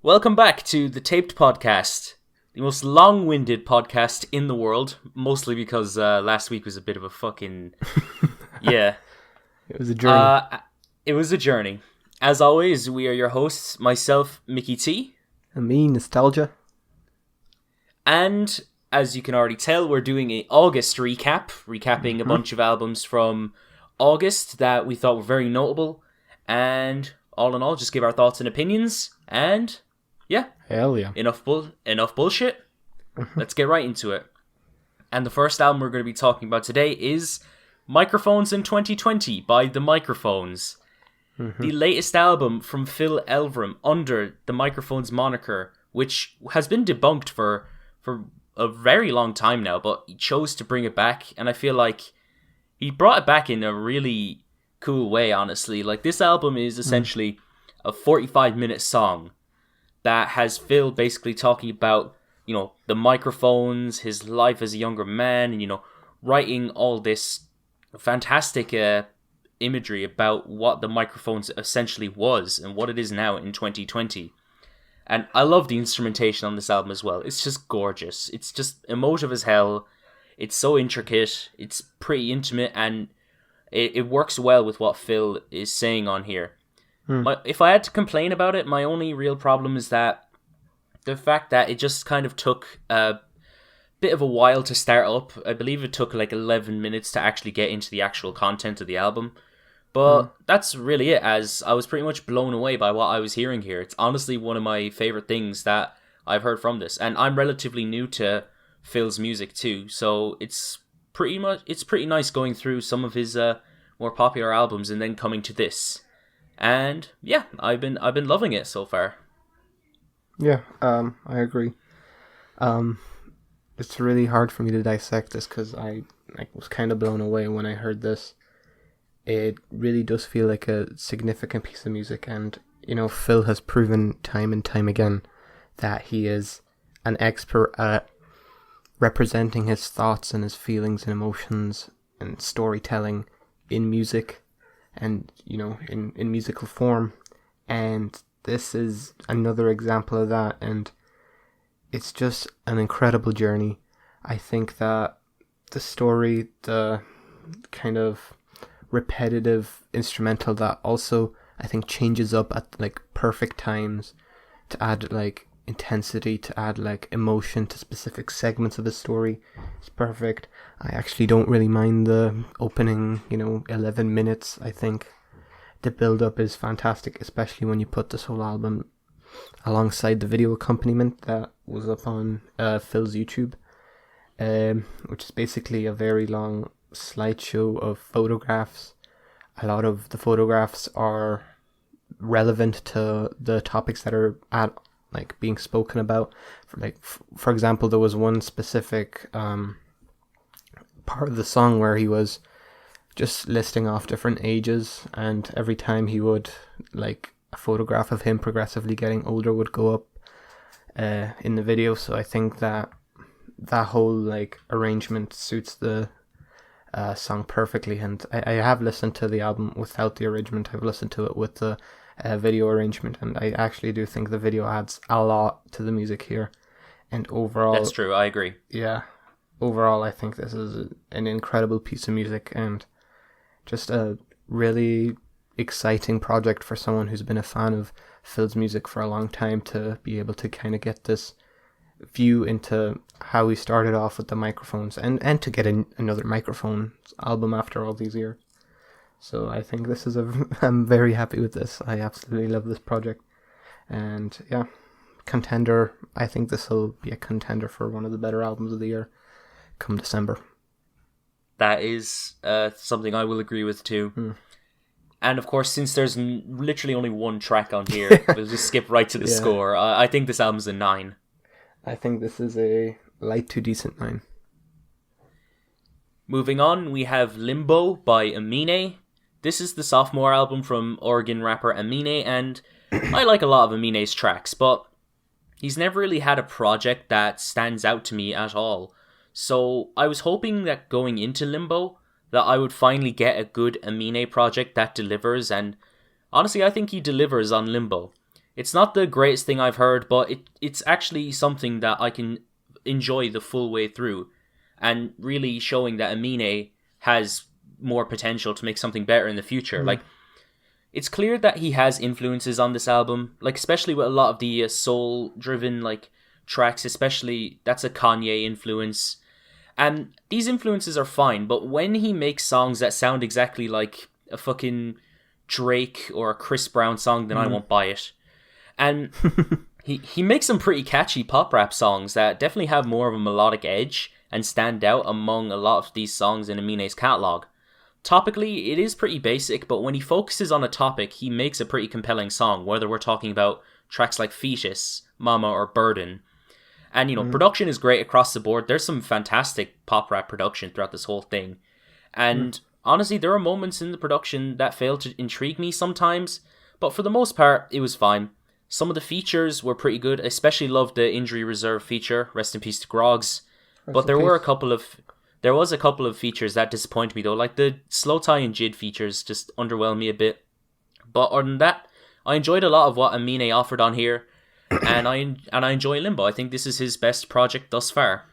Welcome back to the Taped podcast, the most long-winded podcast in the world, mostly because last week was a bit of a fucking... yeah. It was a journey. It was a journey. As always, we are your hosts, myself, Mickey T. Amine, nostalgia. And, as you can already tell, we're doing an August recapping a bunch of albums from August that we thought were very notable, and all in all, just give our thoughts and opinions, and... yeah. Hell yeah. Enough bullshit. Let's get right into it. And the first album we're going to be talking about today is Microphones in 2020 by The Microphones. The latest album from Phil Elverum under the Microphones moniker, which has been debunked for a very long time now, but he chose to bring it back, and I feel like he brought it back in a really cool way, honestly. Like, this album is essentially a 45-minute song that has Phil basically talking about, the microphones, his life as a younger man, and, writing all this fantastic imagery about what the microphones essentially was and what it is now in 2020. And I love the instrumentation on this album as well. It's just gorgeous. It's just emotive as hell. It's so intricate. It's pretty intimate, and it works well with what Phil is saying on here. If I had to complain about it, my only real problem is that the fact that it just kind of took a bit of a while to start up. I believe it took like 11 minutes to actually get into the actual content of the album. But that's really it, as I was pretty much blown away by what I was hearing here. It's honestly one of my favorite things that I've heard from this. And I'm relatively new to Phil's music too, so it's pretty nice going through some of his more popular albums and then coming to this. And yeah, I've been loving it so far. Yeah, I agree. It's really hard for me to dissect this because I was kind of blown away when I heard this. It really does feel like a significant piece of music, and Phil has proven time and time again that he is an expert at representing his thoughts and his feelings and emotions and storytelling in music. And, in musical form. And this is another example of that. And it's just an incredible journey. I think that the story, the kind of repetitive instrumental that also, I think, changes up at, perfect times to add, intensity, to add, emotion to specific segments of the story is perfect. I actually don't really mind the opening, 11 minutes. I think the build-up is fantastic, especially when you put this whole album alongside the video accompaniment that was up on Phil's YouTube, which is basically a very long slideshow of photographs. A lot of the photographs are relevant to the topics that are being spoken about. For example, there was one specific part of the song where he was just listing off different ages, and every time he would, a photograph of him progressively getting older would go up in the video. So I think that whole arrangement suits the song perfectly, and I have listened to the album without the arrangement. I've listened to it with the video arrangement, and I actually do think the video adds a lot to the music here. And overall, that's true, I agree. Yeah, overall I think this is an incredible piece of music, and just a really exciting project for someone who's been a fan of Phil's music for a long time, to be able to kind of get this view into how he started off with the microphones, and to get another Microphones album after all these years. So I think this is I'm very happy with this. I absolutely love this project. And yeah, contender. I think this will be a contender for one of the better albums of the year come December. That is something I will agree with too. And of course, since there's literally only one track on here, we'll just skip right to the score. I think this album's a 9. I think this is a light to decent 9. Moving on, we have Limbo by Amine. This is the sophomore album from Oregon rapper Amine, and I like a lot of Amine's tracks, but he's never really had a project that stands out to me at all. So I was hoping that going into Limbo, that I would finally get a good Amine project that delivers, and honestly I think he delivers on Limbo. It's not the greatest thing I've heard, but it's actually something that I can enjoy the full way through, and really showing that Amine has more potential to make something better in the future. Like, it's clear that he has influences on this album, like especially with a lot of the soul-driven like tracks, especially that's a Kanye influence. And these influences are fine, but when he makes songs that sound exactly like a fucking Drake or a Chris Brown song, then I won't buy it. And he makes some pretty catchy pop rap songs that definitely have more of a melodic edge and stand out among a lot of these songs in Amine's catalogue. Topically, it is pretty basic, but when he focuses on a topic, he makes a pretty compelling song, whether we're talking about tracks like Fetus, Mama, or Burden. And, production is great across the board. There's some fantastic pop rap production throughout this whole thing. And honestly, there are moments in the production that fail to intrigue me sometimes, but for the most part, it was fine. Some of the features were pretty good. I especially loved the Injury Reserve feature, rest in peace to Groggs. But there was a couple of features that disappointed me though, like the Slow Tie and Jid features just underwhelmed me a bit. But other than that, I enjoyed a lot of what Amine offered on here, and I enjoy Limbo. I think this is his best project thus far.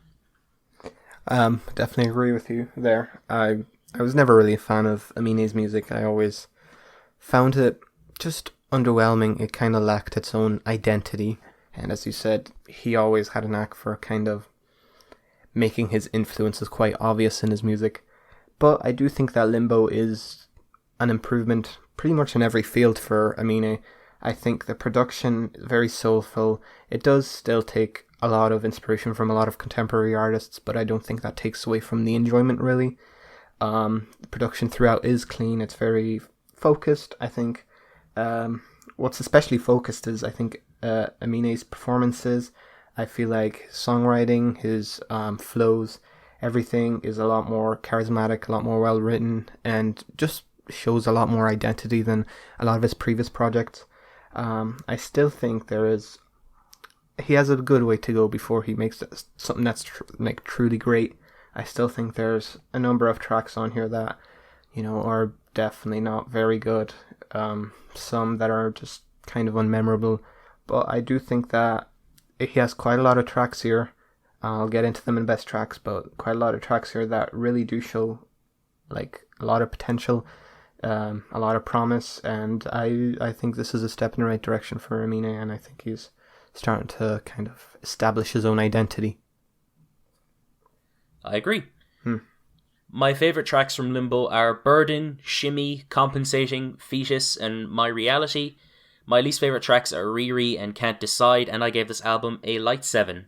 Definitely agree with you there. I was never really a fan of Amine's music. I always found it just underwhelming. It kind of lacked its own identity, and as you said, he always had a knack for kind of making his influences quite obvious in his music. But I do think that Limbo is an improvement pretty much in every field for Amine. I think the production is very soulful. It does still take a lot of inspiration from a lot of contemporary artists, but I don't think that takes away from the enjoyment, really. The production throughout is clean. It's very focused, I think. What's especially focused is, I think, Amine's performances. I feel like songwriting, his flows, everything is a lot more charismatic, a lot more well written, and just shows a lot more identity than a lot of his previous projects. I still think he has a good way to go before he makes something that's truly great. I still think there's a number of tracks on here that, are definitely not very good. Some that are just kind of unmemorable, but I do think that he has quite a lot of tracks here. I'll get into them in best tracks, but quite a lot of tracks here that really do show like a lot of potential, a lot of promise, and I think this is a step in the right direction for Amine, and I think he's starting to kind of establish his own identity. I agree. My favourite tracks from Limbo are Burden, Shimmy, Compensating, Fetus, and My Reality. My least favourite tracks are Riri and Can't Decide, and I gave this album a light 7.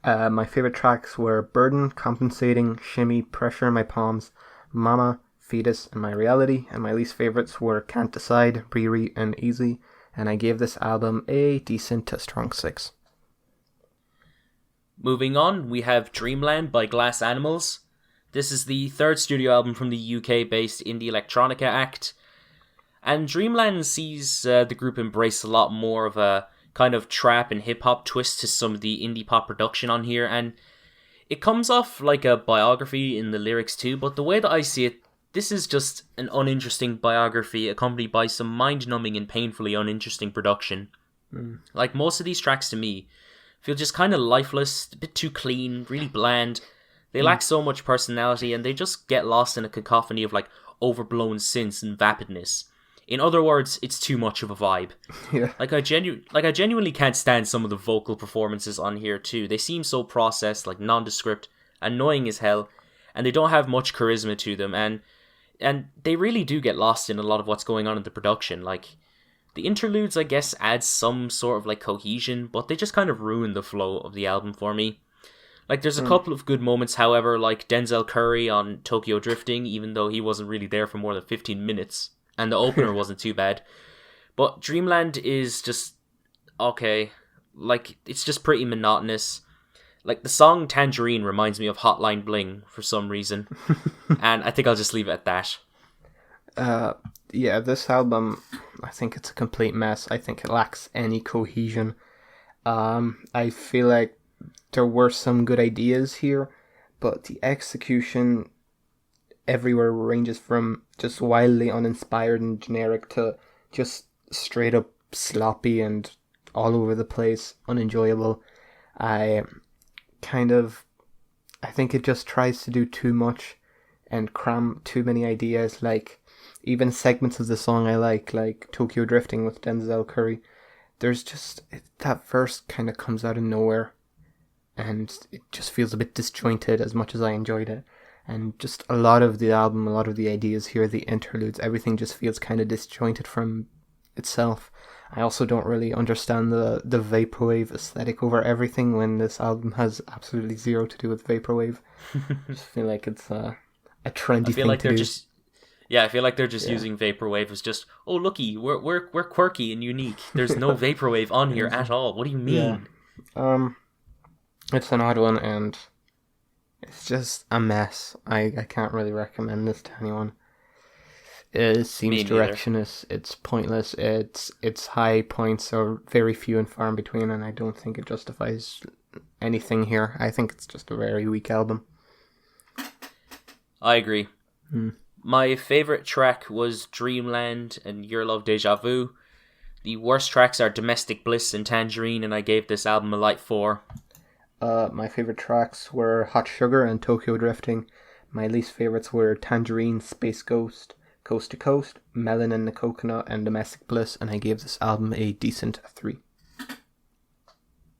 My favourite tracks were Burden, Compensating, Shimmy, Pressure in My Palms, Mama, Fetus, and My Reality, and my least favourites were Can't Decide, Riri, and Easy, and I gave this album a decent to strong 6. Moving on, we have Dreamland by Glass Animals. This is the third studio album from the UK-based indie electronica act. And Dreamland sees the group embrace a lot more of a kind of trap and hip-hop twist to some of the indie pop production on here, and it comes off like a biography in the lyrics too, but the way that I see it, this is just an uninteresting biography accompanied by some mind-numbing and painfully uninteresting production. Like, most of these tracks to me feel just kind of lifeless, a bit too clean, really bland. They lack so much personality, and they just get lost in a cacophony of like overblown synths and vapidness. In other words, it's too much of a vibe. Yeah. I genuinely can't stand some of the vocal performances on here too. They seem so processed, like nondescript, annoying as hell, and they don't have much charisma to them, and they really do get lost in a lot of what's going on in the production. Like, the interludes, I guess, add some sort of like cohesion, but they just kind of ruin the flow of the album for me. Like, there's a couple of good moments, however, like Denzel Curry on Tokyo Drifting, even though he wasn't really there for more than 15 minutes. And the opener wasn't too bad. But Dreamland is just okay. Like, it's just pretty monotonous. Like, the song Tangerine reminds me of Hotline Bling for some reason. And I think I'll just leave it at that. Yeah, this album, I think it's a complete mess. I think it lacks any cohesion. I feel like there were some good ideas here, but the execution everywhere ranges from just wildly uninspired and generic to just straight up sloppy and all over the place, unenjoyable. I think it just tries to do too much and cram too many ideas, like even segments of the song I like Tokyo Drifting with Denzel Curry. There's just, that verse kind of comes out of nowhere, and it just feels a bit disjointed as much as I enjoyed it. And just a lot of the album, a lot of the ideas here, the interludes, everything just feels kind of disjointed from itself. I also don't really understand the vaporwave aesthetic over everything when this album has absolutely zero to do with vaporwave. I just feel like it's a trendy thing to do. I feel like they're just using vaporwave as just, oh looky, we're quirky and unique. There's no vaporwave on here at all. What do you mean? Yeah. It's an odd one, and it's just a mess. I can't really recommend this to anyone. It seems directionless. It's pointless. Its high points are very few and far in between, and I don't think it justifies anything here. I think it's just a very weak album. I agree. My favourite track was Dreamland and Your Love Deja Vu. The worst tracks are Domestic Bliss and Tangerine, and I gave this album a light 4. My favourite tracks were Hot Sugar and Tokyo Drifting. My least favourites were Tangerine, Space Ghost, Coast to Coast, Melon and the Coconut, and Domestic Bliss, and I gave this album a decent 3.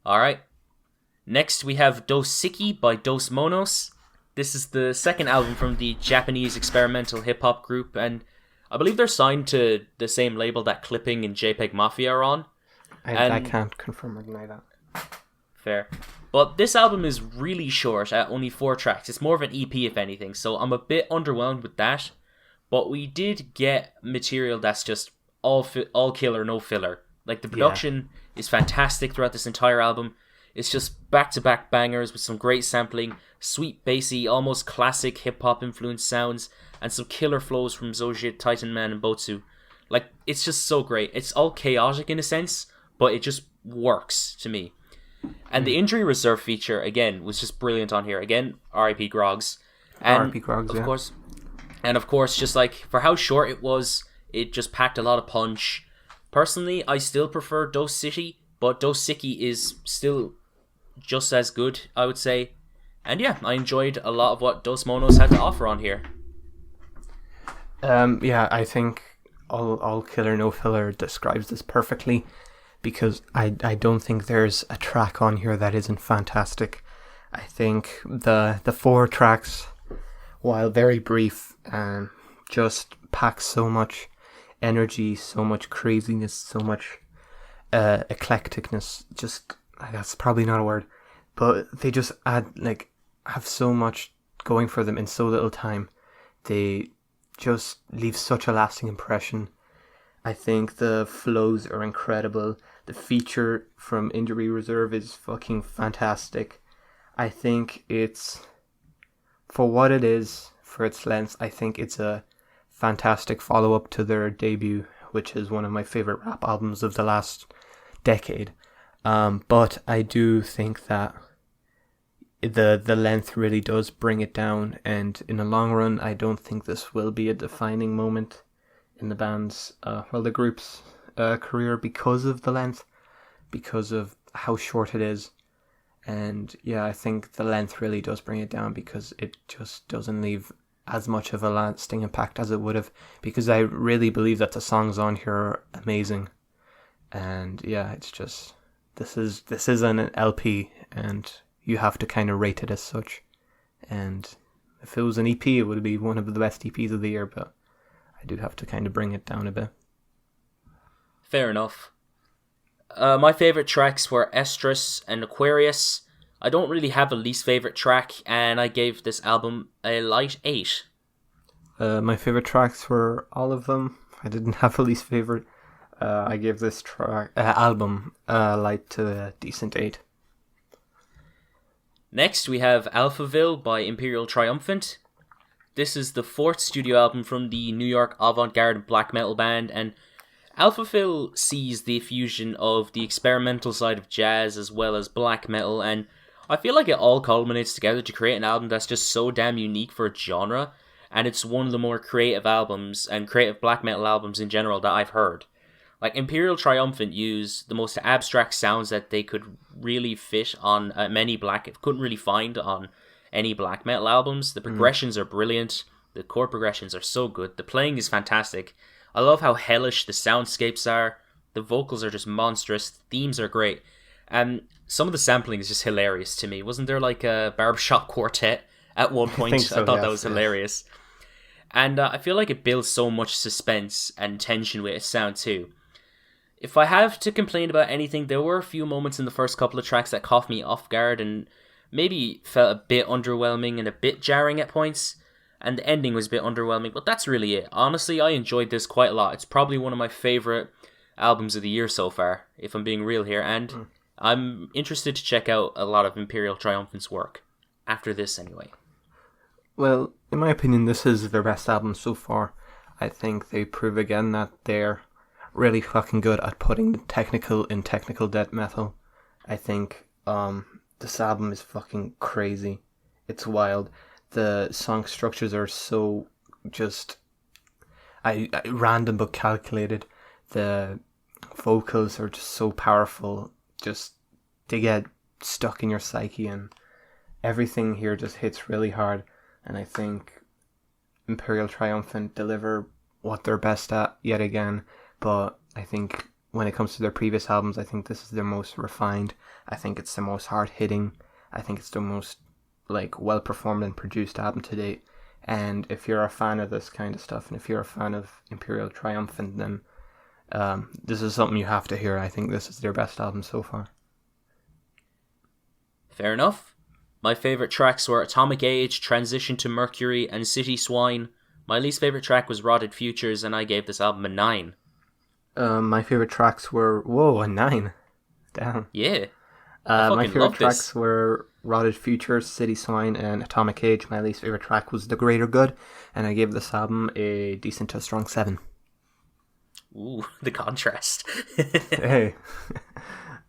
Alright. Next we have Dos Siki by Dos Monos. This is the second album from the Japanese experimental hip-hop group, and I believe they're signed to the same label that Clipping and JPEG Mafia are on. I can't confirm or deny that. Fair. But this album is really short at only 4 tracks. It's more of an EP if anything, so I'm a bit underwhelmed with that. But we did get material that's just all killer, no filler. Like, the production is fantastic throughout this entire album. It's just back-to-back bangers with some great sampling, sweet bassy, almost classic hip-hop influenced sounds, and some killer flows from Zojit, Titan Man, and Botsu. Like, it's just so great. It's all chaotic in a sense, but it just works to me. And the Injury Reserve feature, again, was just brilliant on here. Again, R.I.P. Grogs. R.I.P. Grogs, Of course, just like, for how short it was, it just packed a lot of punch. Personally, I still prefer Dos City, but Dos Siki is still just as good, I would say. And yeah, I enjoyed a lot of what Dos Monos had to offer on here. I think all killer no filler describes this perfectly, because I don't think there's a track on here that isn't fantastic. I think the 4 tracks, while very brief, just pack so much energy, so much craziness, so much eclecticness. Just, that's probably not a word, but they just have so much going for them in so little time. They just leave such a lasting impression. I think the flows are incredible. The feature from Injury Reserve is fucking fantastic. I think it's, for what it is, for its length, I think it's a fantastic follow-up to their debut, which is one of my favourite rap albums of the last decade. But I do think that the length really does bring it down, and in the long run, I don't think this will be a defining moment in the band's, the group's career because of the length, because of how short it is. And yeah, I think the length really does bring it down, because it just doesn't leave as much of a lasting impact as it would have, because I really believe that the songs on here are amazing. And yeah, it's just, this is an LP, and you have to kind of rate it as such. And if it was an EP, it would be one of the best EPs of the year, but I do have to kind of bring it down a bit. Fair enough. My favourite tracks were Estrus and Aquarius. I don't really have a least favourite track, and I gave this album a light 8. My favourite tracks were all of them. I didn't have a least favourite. I gave this album a light to a decent 8. Next, we have Alphaville by Imperial Triumphant. This is the 4th studio album from the New York avant-garde black metal band, and Alphaville sees the fusion of the experimental side of jazz as well as black metal, and I feel like it all culminates together to create an album that's just so damn unique for its genre, and it's one of the more creative albums and creative black metal albums in general that I've heard. Like, Imperial Triumphant used the most abstract sounds that they could really fit on couldn't really find on any black metal albums. The progressions are brilliant. The chord progressions are so good. The playing is fantastic. I love how hellish the soundscapes are. The vocals are just monstrous. The themes are great. And some of the sampling is just hilarious to me. Wasn't there like a barbershop quartet at one point? So, I thought that was hilarious. And I feel like it builds so much suspense and tension with its sound too. If I have to complain about anything, there were a few moments in the first couple of tracks that caught me off guard and maybe felt a bit underwhelming and a bit jarring at points. And the ending was a bit underwhelming, but that's really it. Honestly, I enjoyed this quite a lot. It's probably one of my favourite albums of the year so far, if I'm being real here. And I'm interested to check out a lot of Imperial Triumphant's work. After this, anyway. Well, in my opinion, this is their best album so far. I think they prove again that they're really fucking good at putting the technical in technical death metal. I think this album is fucking crazy. It's wild. The song structures are so just random but calculated. The vocals are just so powerful. Just they get stuck in your psyche, and everything here just hits really hard. And I think Imperial Triumphant deliver what they're best at yet again. But I think when it comes to their previous albums, I think this is their most refined. I think it's the most hard hitting. I think it's the most well performed and produced album to date. And if you're a fan of this kind of stuff, and if you're a fan of Imperial Triumphant, then this is something you have to hear. I think this is their best album so far. Fair enough. My favourite tracks were Atomic Age, Transition to Mercury, and City Swine. My least favourite track was Rotted Futures, and I gave this album a 9. My favourite tracks were... Whoa, a 9. Damn. Yeah. My favourite tracks were Rotted Futures, City Swine, and Atomic Age. My least favourite track was The Greater Good, and I gave this album a decent to strong 7. Ooh, the contrast. Hey.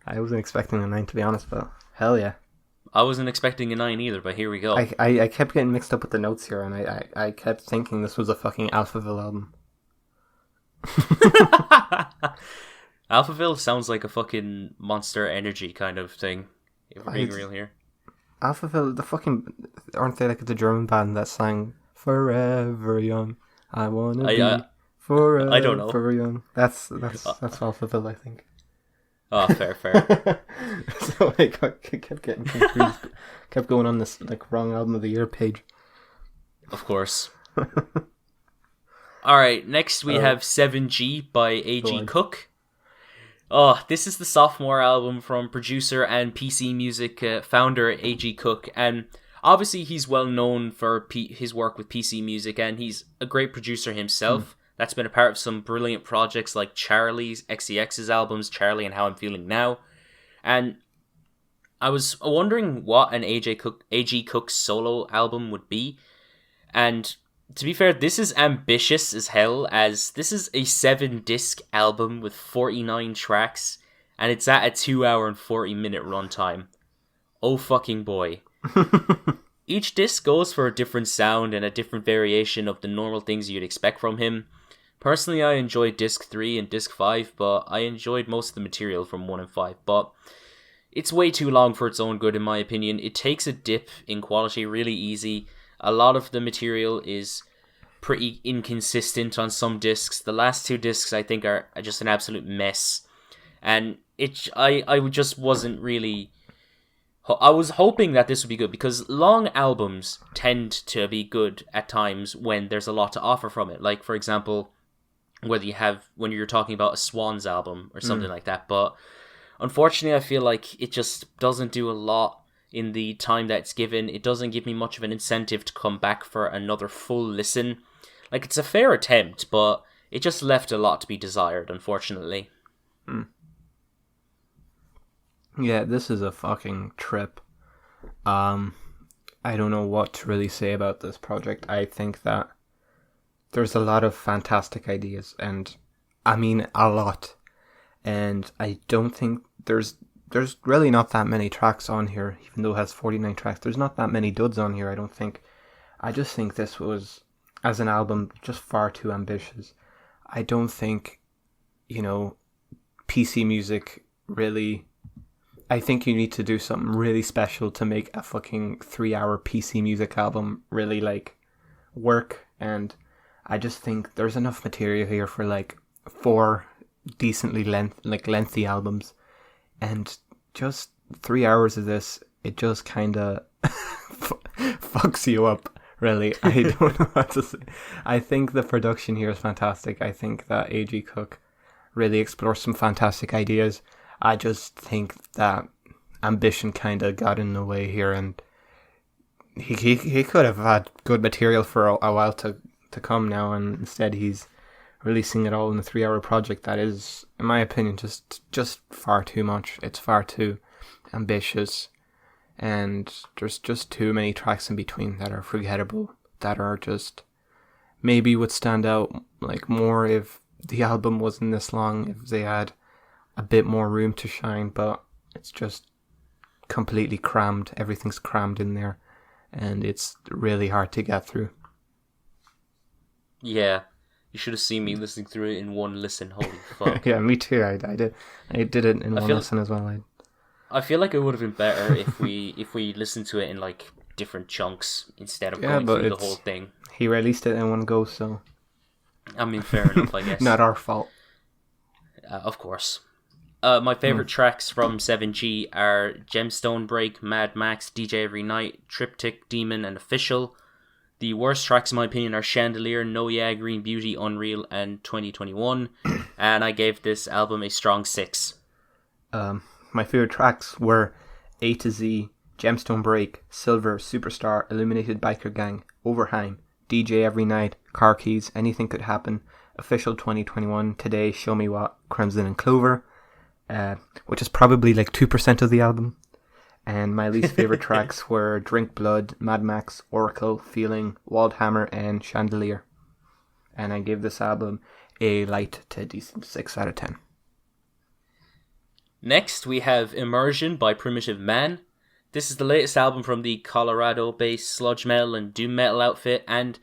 I wasn't expecting a 9, to be honest, but hell yeah. I wasn't expecting a 9 either, but here we go. I kept getting mixed up with the notes here, and I kept thinking this was a fucking Alphaville album. Alphaville sounds like a fucking Monster Energy kind of thing, if we're being real here. Alphaville, aren't they like the German band that sang Forever Young? I wanna be forever I don't know. Young. That's Alphaville, I think. Oh, fair. So I kept getting confused. Kept going on this wrong album of the year page. Of course. Alright, next we have 7G by A.G. Cook. Oh, this is the sophomore album from producer and PC Music founder A.G. Cook, and obviously he's well known for his work with PC Music, and he's a great producer himself. That's been a part of some brilliant projects like Charlie's, XCX's albums, Charlie and How I'm Feeling Now. And I was wondering what an A.G. Cook solo album would be. And to be fair, this is ambitious as hell, as this is a 7-disc album with 49 tracks, and it's at a 2 hour and 40 minute runtime. Oh fucking boy. Each disc goes for a different sound and a different variation of the normal things you'd expect from him. Personally, I enjoyed disc 3 and disc 5, but I enjoyed most of the material from 1 and 5, but it's way too long for its own good in my opinion. It takes a dip in quality really easy. A lot of the material is pretty inconsistent on some discs. The last 2 discs I think are just an absolute mess. And I just wasn't really... I was hoping that this would be good, because long albums tend to be good at times when there's a lot to offer from it. Like, for example, when you're talking about a Swans album or something like that. But unfortunately, I feel like it just doesn't do a lot in the time that it's given. It doesn't give me much of an incentive to come back for another full listen. Like, it's a fair attempt, but it just left a lot to be desired, unfortunately. Yeah, this is a fucking trip. I don't know what to really say about this project. I think that there's a lot of fantastic ideas, and I mean a lot. And I don't think there's really not that many tracks on here, even though it has 49 tracks. There's not that many duds on here, I don't think. I just think this was, as an album, just far too ambitious. I don't think, PC music really... I think you need to do something really special to make a fucking 3-hour PC music album really, like, work. And I just think there's enough material here for, like, 4 decently lengthy albums. And just 3 hours of this, it just kind of fucks you up, really. I don't know what to say. I think the production here is fantastic. I think that A.G. Cook really explores some fantastic ideas. I just think that ambition kind of got in the way here, and he could have had good material for a while to come now, and instead he's releasing it all in a 3-hour project that is, in my opinion, just far too much. It's far too ambitious, and there's just too many tracks in between that are forgettable, that are just maybe would stand out like more if the album wasn't this long, if they had a bit more room to shine, but it's just completely crammed. Everything's crammed in there, and it's really hard to get through. Yeah, you should have seen me listening through it in one listen. Holy fuck. Yeah, me too. I did it in one listen as well. I feel like it would have been better if we listened to it in like different chunks instead of going through the whole thing. He released it in one go, so I mean, fair enough, I guess. Not our fault. Of course. My favorite tracks from 7G are Gemstone Break, Mad Max, DJ Every Night, Triptych, Demon, and Official. The worst tracks, in my opinion, are Chandelier, No Yeah, Green Beauty, Unreal, and 2021. And I gave this album a strong 6. My favorite tracks were A to Z, Gemstone Break, Silver, Superstar, Illuminated Biker Gang, Overheim, DJ Every Night, Car Keys, Anything Could Happen, Official 2021, Today, Show Me What, Crimson and Clover, which is probably like 2% of the album. And my least favorite tracks were Drink Blood, Mad Max, Oracle, Feeling, Walled Hammer, and Chandelier. And I gave this album a light to decent 6 out of 10. Next, we have Immersion by Primitive Man. This is the latest album from the Colorado-based sludge metal and doom metal outfit, and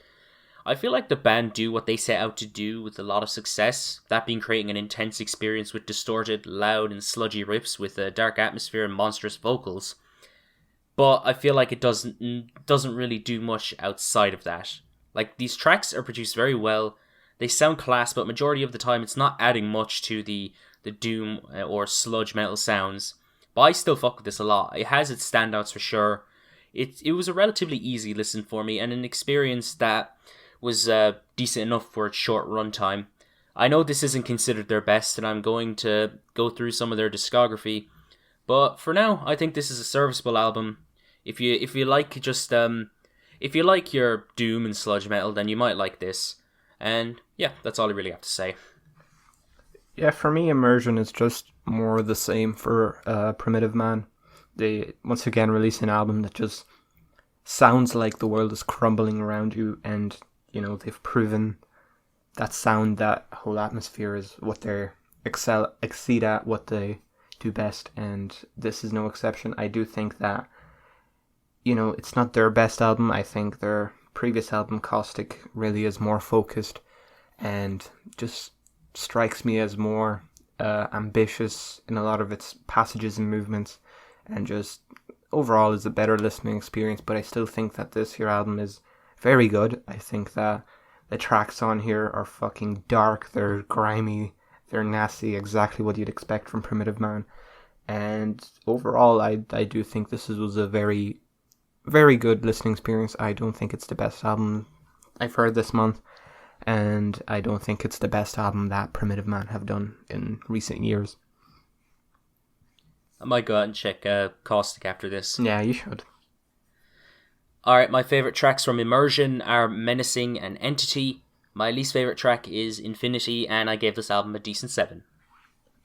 I feel like the band do what they set out to do with a lot of success, that being creating an intense experience with distorted, loud, and sludgy riffs with a dark atmosphere and monstrous vocals. But I feel like it doesn't really do much outside of that. Like, these tracks are produced very well, they sound class, but majority of the time it's not adding much to the doom or sludge metal sounds. But I still fuck with this a lot. It has its standouts for sure. It was a relatively easy listen for me, and an experience that was decent enough for its short runtime. I know this isn't considered their best, and I'm going to go through some of their discography, but for now, I think this is a serviceable album. If you like if you like your doom and sludge metal, then you might like this. And yeah, that's all I really have to say. Yeah, for me, Immersion is just more the same for Primitive Man. They once again release an album that just sounds like the world is crumbling around you, and you know, they've proven that sound, that whole atmosphere is what they exceed at, what they do best, and this is no exception. I do think that, you know, it's not their best album. I think their previous album, Caustic, really is more focused and just strikes me as more ambitious in a lot of its passages and movements, and just overall is a better listening experience. But I still think that this here album is very good. I think that the tracks on here are fucking dark, they're grimy, they're nasty, exactly what you'd expect from Primitive Man. And overall, I do think this was a very, very good listening experience. I don't think it's the best album I've heard this month, and I don't think it's the best album that Primitive Man have done in recent years. I might go out and check Caustic after this. Yeah, you should. Alright, my favourite tracks from Immersion are Menacing and Entity. My least favourite track is Infinity, and I gave this album a decent 7.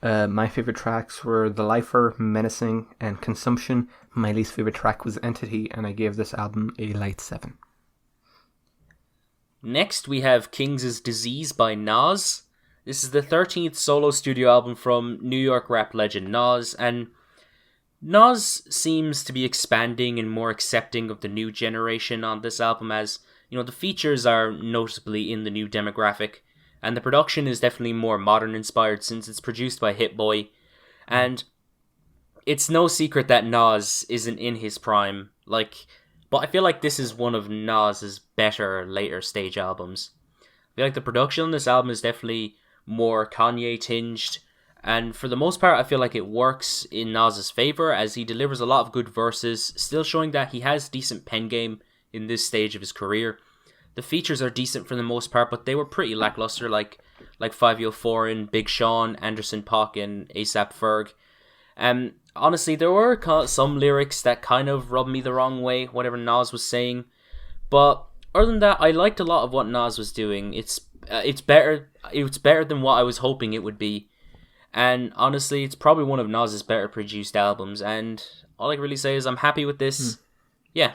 My favourite tracks were The Lifer, Menacing, and Consumption. My least favourite track was Entity, and I gave this album a light 7. Next, we have King's Disease by Nas. This is the 13th solo studio album from New York rap legend Nas, and Nas seems to be expanding and more accepting of the new generation on this album, as, you know, the features are noticeably in the new demographic, And the production is definitely more modern inspired since it's produced by Hit Boy. And it's no secret that Nas isn't in his prime. But I feel like this is one of Nas's better later stage albums. I feel like the production on this album is definitely more Kanye tinged, and for the most part I feel like it works in Nas's favor as he delivers a lot of good verses, still showing that he has decent pen game in this stage of his career. The features are decent for the most part, but they were pretty lackluster, like 504 and Big Sean, Anderson .Paak and ASAP Ferg. Honestly, there were some lyrics that kind of rubbed me the wrong way, whatever Nas was saying. But other than that, I liked a lot of what Nas was doing. It's better than what I was hoping it would be. And honestly, it's probably one of Nas's better produced albums. And all I can really say is I'm happy with this. Yeah.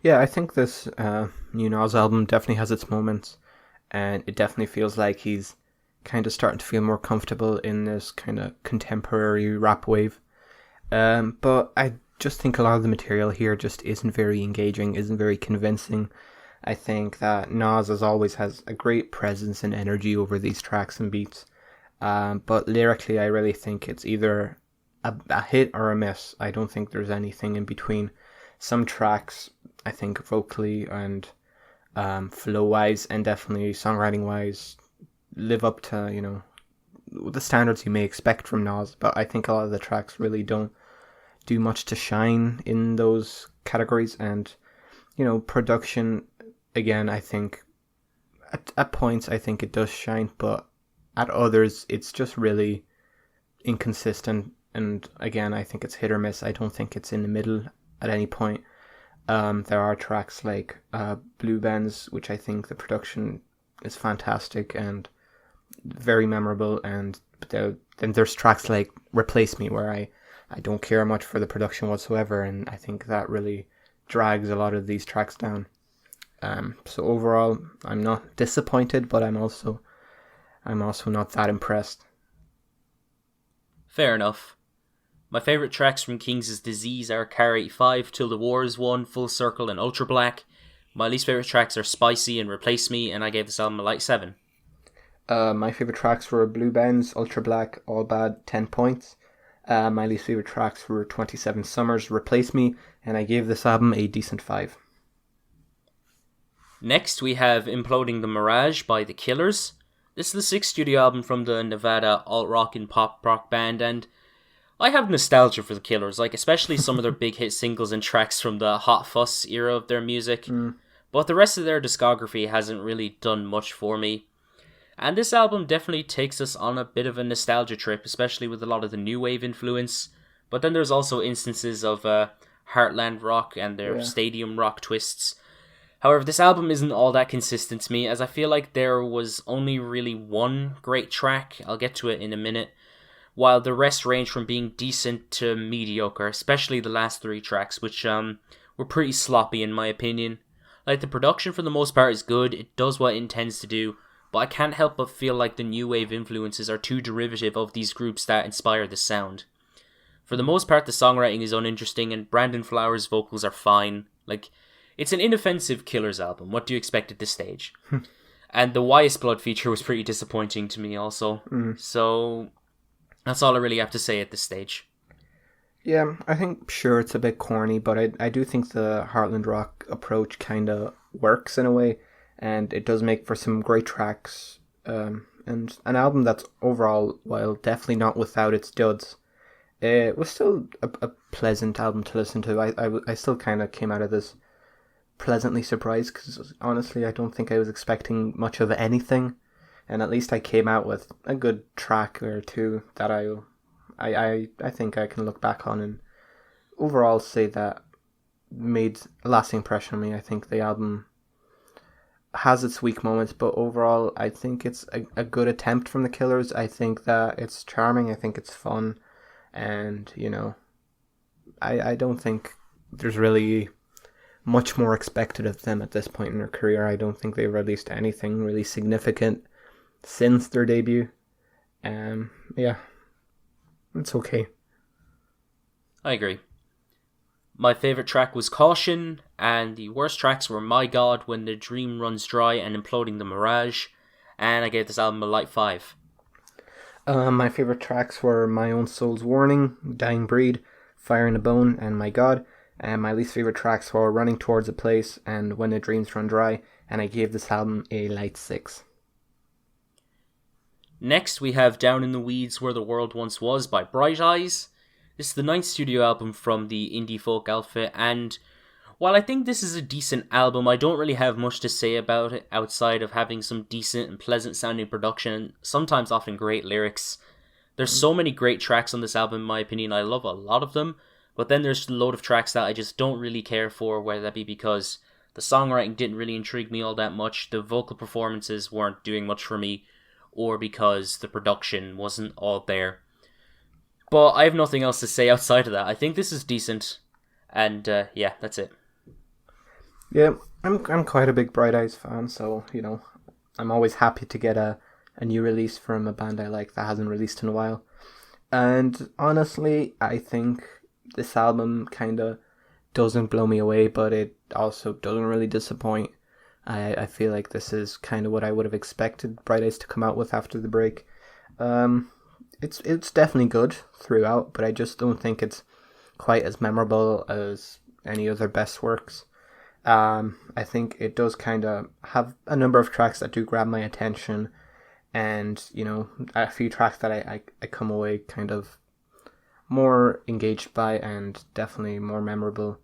Yeah, I think this new Nas album definitely has its moments. And it definitely feels like he's kind of starting to feel more comfortable in this kind of contemporary rap wave. But I just think a lot of the material here just isn't very engaging, isn't very convincing. I think that Nas, as always, has a great presence and energy over these tracks and beats. But lyrically, I really think it's either a hit or a miss. I don't think there's anything in between. Some tracks, I think, vocally and flow-wise and definitely songwriting-wise, live up to, the standards you may expect from Nas, but I think a lot of the tracks really don't do much to shine in those categories. And, production, again, I think at points I think it does shine, but at others it's just really inconsistent. And again, I think it's hit or miss. I don't think it's in the middle at any point. There are tracks like Blue Benz, which I think the production is fantastic and very memorable, and then there's tracks like Replace Me where I don't care much for the production whatsoever, and I think that really drags a lot of these tracks down. So overall, I'm not disappointed, but I'm also not that impressed. Fair enough. My favourite tracks from Kings' Disease are Car 85, Till the War Is Won, Full Circle and Ultra Black. My least favourite tracks are Spicy and Replace Me, and I gave this album a light 7. My favourite tracks were Blue Benz, Ultra Black, All Bad, 10 points. My least favourite tracks were 27 Summers, Replace Me, and I gave this album a decent 5. Next we have Imploding the Mirage by The Killers. This is the 6th studio album from the Nevada alt-rock and pop-rock band, and I have nostalgia for The Killers, especially some of their big hit singles and tracks from the Hot Fuss era of their music. But the rest of their discography hasn't really done much for me. And this album definitely takes us on a bit of a nostalgia trip, especially with a lot of the new wave influence. But then there's also instances of Heartland rock and their stadium rock twists. However, this album isn't all that consistent to me, as I feel like there was only really one great track. I'll get to it in a minute. While the rest range from being decent to mediocre, especially the last 3 tracks, which were pretty sloppy in my opinion. The production for the most part is good, it does what it intends to do, but I can't help but feel like the new wave influences are too derivative of these groups that inspire the sound. For the most part, the songwriting is uninteresting, and Brandon Flowers' vocals are fine. It's an inoffensive Killers album, what do you expect at this stage? And the YS Blood feature was pretty disappointing to me also. So that's all I really have to say at this stage. Yeah, I think, sure, it's a bit corny, but I do think the Heartland rock approach kind of works in a way, and it does make for some great tracks, and an album that's overall, while definitely not without its duds, it was still a pleasant album to listen to. I still kind of came out of this pleasantly surprised, because honestly I don't think I was expecting much of anything, and at least I came out with a good track or two that I think I can look back on and overall say that made a lasting impression on me. I think the album has its weak moments, but overall I think it's a good attempt from the Killers. I think that it's charming, I think it's fun, and I don't think there's really much more expected of them at this point in their career. I don't think they've released anything really significant since their debut. Yeah, it's okay. I agree. My favourite track was Caution, and the worst tracks were My God, When the Dream Runs Dry, and Imploding the Mirage, and I gave this album a light 5. My favourite tracks were My Own Soul's Warning, Dying Breed, Fire in a Bone, and My God, and my least favourite tracks were Running Towards a Place and When the Dreams Run Dry, and I gave this album a light 6. Next, we have Down in the Weeds Where the World Once Was by Bright Eyes. This is the 9th studio album from the indie folk outfit, and while I think this is a decent album, I don't really have much to say about it outside of having some decent and pleasant sounding production, and sometimes often great lyrics. There's so many great tracks on this album, in my opinion. I love a lot of them, but then there's a load of tracks that I just don't really care for, whether that be because the songwriting didn't really intrigue me all that much, the vocal performances weren't doing much for me, or because the production wasn't all there. But I have nothing else to say outside of that. I think this is decent, and yeah, that's it. Yeah, I'm quite a big Bright Eyes fan, so, you know, I'm always happy to get a new release from a band I like that hasn't released in a while. And honestly, I think this album kind of doesn't blow me away, but it also doesn't really disappoint. I feel like this is kind of what I would have expected Bright Eyes to come out with after the break. It's definitely good throughout, but I just don't think it's quite as memorable as any other best works. I think it does kind of have a number of tracks that do grab my attention, and, you know, a few tracks that I come away kind of more engaged by and definitely more memorable.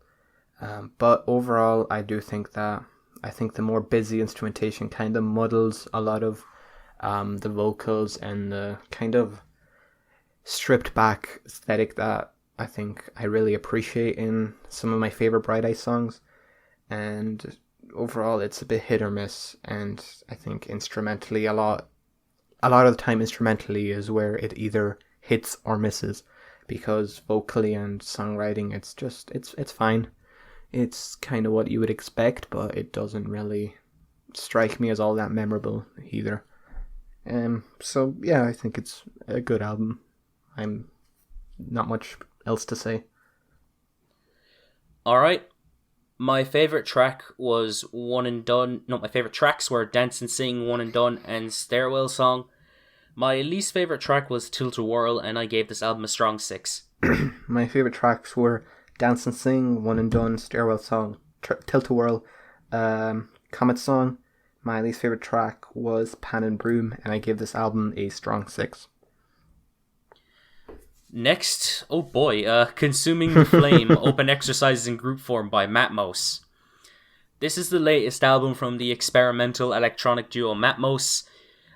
But overall, I think the more busy instrumentation kind of muddles a lot of the vocals and the kind of stripped back aesthetic that I think I really appreciate in some of my favorite Bright Eyes songs. And overall, it's a bit hit or miss, and I think instrumentally a lot of the time instrumentally is where it either hits or misses, because vocally and songwriting, it's fine. It's kind of what you would expect, but it doesn't really strike me as all that memorable either. So yeah, I think it's a good album. I'm not much else to say. Alright. My favourite track was One and Done. No, my favourite tracks were Dance and Sing, One and Done, and Stairwell Song. My least favourite track was Tilt a Whirl, and I gave this album a strong 6. My favourite tracks were Dance and Sing, One and Done, Stairwell Song, Tilt a Whirl, Comet Song. My least favourite track was Pan and Broom, and I gave this album a strong 6. Next, oh boy, Consuming the Flame, Open Excercises in Group Form by Matmos. This is the latest album from the experimental electronic duo Matmos,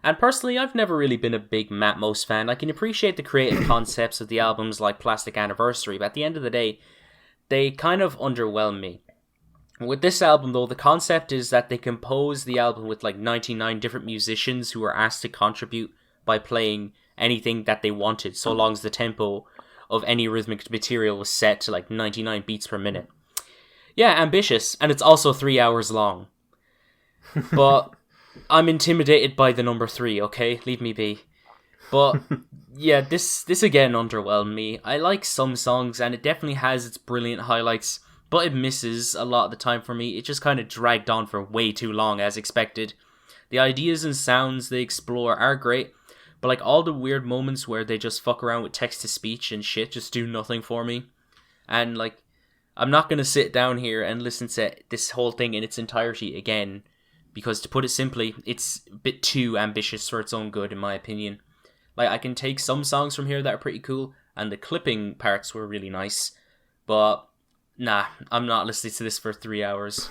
and personally I've never really been a big Matmos fan. I can appreciate the creative concepts of the albums like Plastic Anniversary, but at the end of the day, they kind of underwhelm me. With this album though, the concept is that they compose the album with like 99 different musicians who are asked to contribute by playing anything that they wanted, so long as the tempo of any rhythmic material was set to like 99 beats per minute. Yeah, ambitious, and it's also 3 hours long. But I'm intimidated by the number 3, okay? Leave me be. But yeah, this again underwhelmed me. I like some songs, and it definitely has its brilliant highlights, but it misses a lot of the time for me. It just kind of dragged on for way too long, as expected. The ideas and sounds they explore are great, but like all the weird moments where they just fuck around with text-to-speech and shit just do nothing for me. And like, I'm not going to sit down here and listen to this whole thing in its entirety again, because to put it simply, it's a bit too ambitious for its own good, in my opinion. Like, I can take some songs from here that are pretty cool, and the clipping parts were really nice, but nah, I'm not listening to this for 3 hours.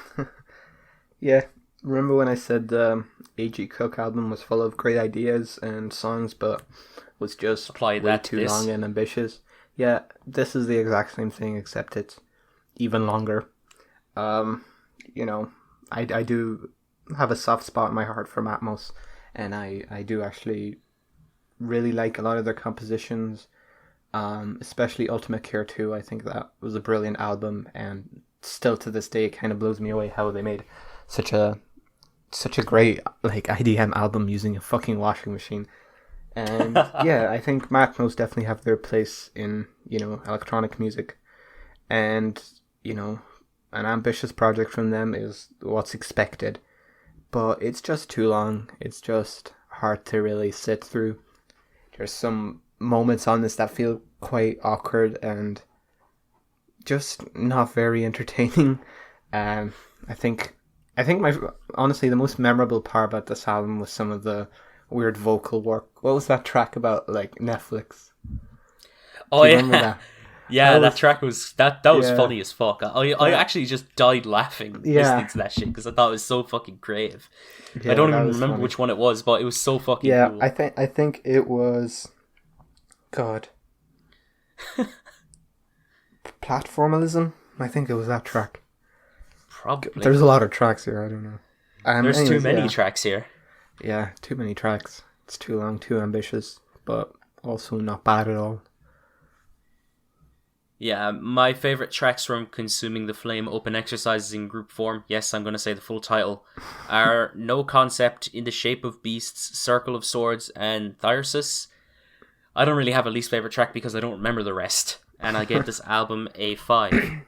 Yeah, remember when I said the A.G. Cook album was full of great ideas and songs, but was just way too long and ambitious? Yeah, this is the exact same thing, except it's even longer. You know, I do have a soft spot in my heart for Matmos, and I do actually really like a lot of their compositions, especially Ultimate Care 2. I think that was a brilliant album, and still to this day it kind of blows me away how they made such a great like IDM album using a fucking washing machine. And yeah, I think Matmos definitely have their place in, you know, electronic music. And an ambitious project from them is what's expected. But it's just too long. It's just hard to really sit through. There's some moments on this that feel quite awkward and just not very entertaining. I think honestly the most memorable part about this album was some of the weird vocal work. What was that track about, like Netflix? Oh yeah, that? Yeah, that track was that was funny as fuck. I actually just died laughing listening to that shit because I thought it was so fucking creative. I don't even remember which one it was, but it was so fucking cool. I think it was, God, Platformalism. I think it was that track. Probably. There's a lot of tracks here. I don't know. There's too many tracks here. Yeah, too many tracks. It's too long, too ambitious, but also not bad at all. Yeah, my favourite tracks from Consuming the Flame open exercises in group form, yes, I'm going to say the full title, are No Concept, In the Shape of Beasts, Circle of Swords, and Thyrsis. I don't really have a least favourite track because I don't remember the rest, and I gave this album a 5.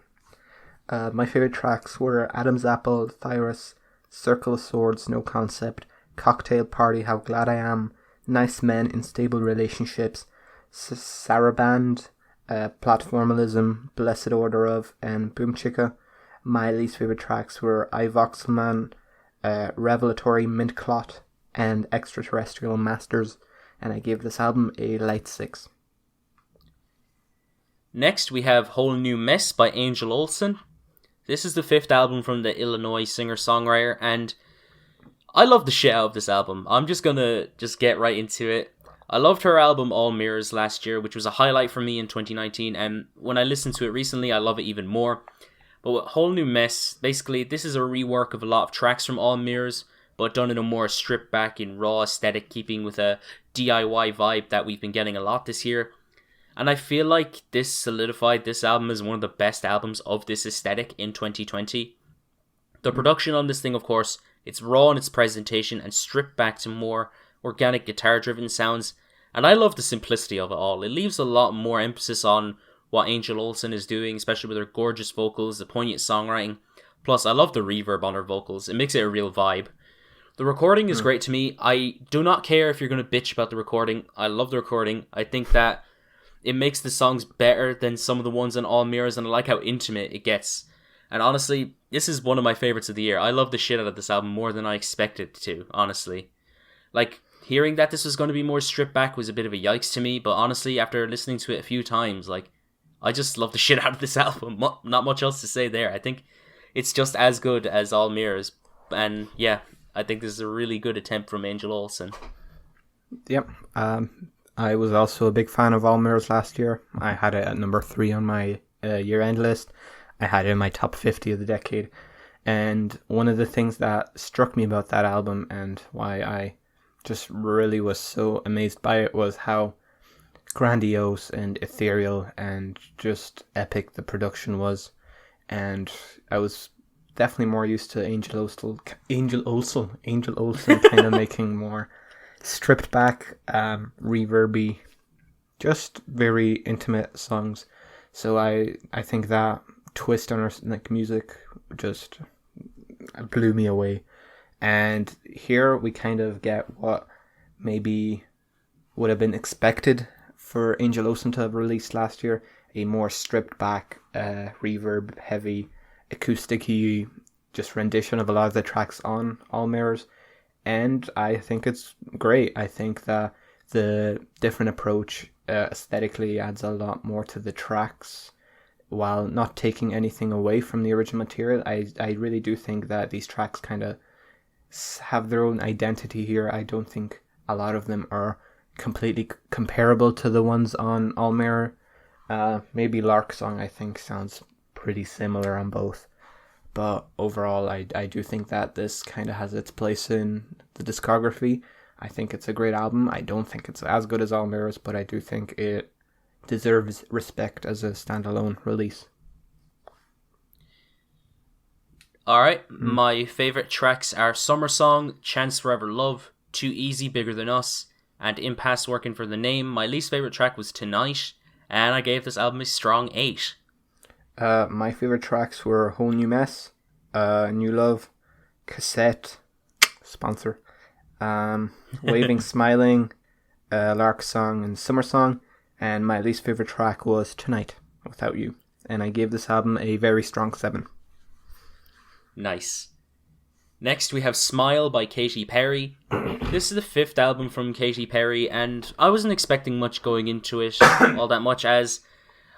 My favourite tracks were Adam's Apple, Thyrus, Circle of Swords, No Concept, Cocktail Party, How Glad I Am, Nice Men in Stable Relationships, Saraband, Platformalism, Blessed Order of, and Boom Chicka. My least favourite tracks were I Voxelman, Revelatory Mint Clot, and Extraterrestrial Masters, and I gave this album a light 6. Next we have Whole New Mess by Angel Olsen. This is the 5th album from the Illinois singer-songwriter, and I love the shit out of this album. I'm just gonna get right into it. I loved her album All Mirrors last year, which was a highlight for me in 2019, and when I listened to it recently, I love it even more. But with Whole New Mess, basically, this is a rework of a lot of tracks from All Mirrors, but done in a more stripped back and raw aesthetic, keeping with a DIY vibe that we've been getting a lot this year. And I feel like this solidified this album as one of the best albums of this aesthetic in 2020. The production on this thing, of course, it's raw in its presentation and stripped back to more organic guitar-driven sounds, and I love the simplicity of it all. It leaves a lot more emphasis on what Angel Olsen is doing, especially with her gorgeous vocals, the poignant songwriting. Plus, I love the reverb on her vocals. It makes it a real vibe. The recording is great to me. I do not care if you're going to bitch about the recording. I love the recording. I think that it makes the songs better than some of the ones on All Mirrors, and I like how intimate it gets. And honestly, this is one of my favorites of the year. I love the shit out of this album more than I expected to, honestly. Like, hearing that this was going to be more stripped back was a bit of a yikes to me, but honestly, after listening to it a few times, like, I just love the shit out of this album. Not much else to say there. I think it's just as good as All Mirrors, and yeah, I think this is a really good attempt from Angel Olsen. Yep. I was also a big fan of All Mirrors last year. I had it at number 3 on my year-end list. I had it in my top 50 of the decade. And one of the things that struck me about that album and why I just really was so amazed by it was how grandiose and ethereal and just epic the production was. And I was definitely more used to Angel Olsen kind of making more stripped back, reverby, just very intimate songs. So I think that twist on her music just blew me away. And here we kind of get what maybe would have been expected for Angel Olsen to have released last year, a more stripped back, reverb heavy, acoustic-y just rendition of a lot of the tracks on All Mirrors. And I think it's great. I think that the different approach aesthetically adds a lot more to the tracks while not taking anything away from the original material. I really do think that these tracks kind of have their own identity here. I don't think a lot of them are completely comparable to the ones on All Mirror. Maybe Lark Song, I think, sounds pretty similar on both. But overall, I do think that this kind of has its place in the discography. I think it's a great album. I don't think it's as good as All Mirrors, but I do think it deserves respect as a standalone release. Alright, my favourite tracks are Summer Song, Chance Forever Love, Too Easy, Bigger Than Us, and Impasse Working for the Name. My least favourite track was Tonight, and I gave this album a strong 8. My favorite tracks were Whole New Mess, New Love, Cassette, sponsor, Waving Smiling, Lark Song, and Summer Song. And my least favorite track was Tonight, Without You. And I gave this album a very strong 7. Nice. Next, we have Smile by Katy Perry. This is the 5th album from Katy Perry, and I wasn't expecting much going into it, all that much, as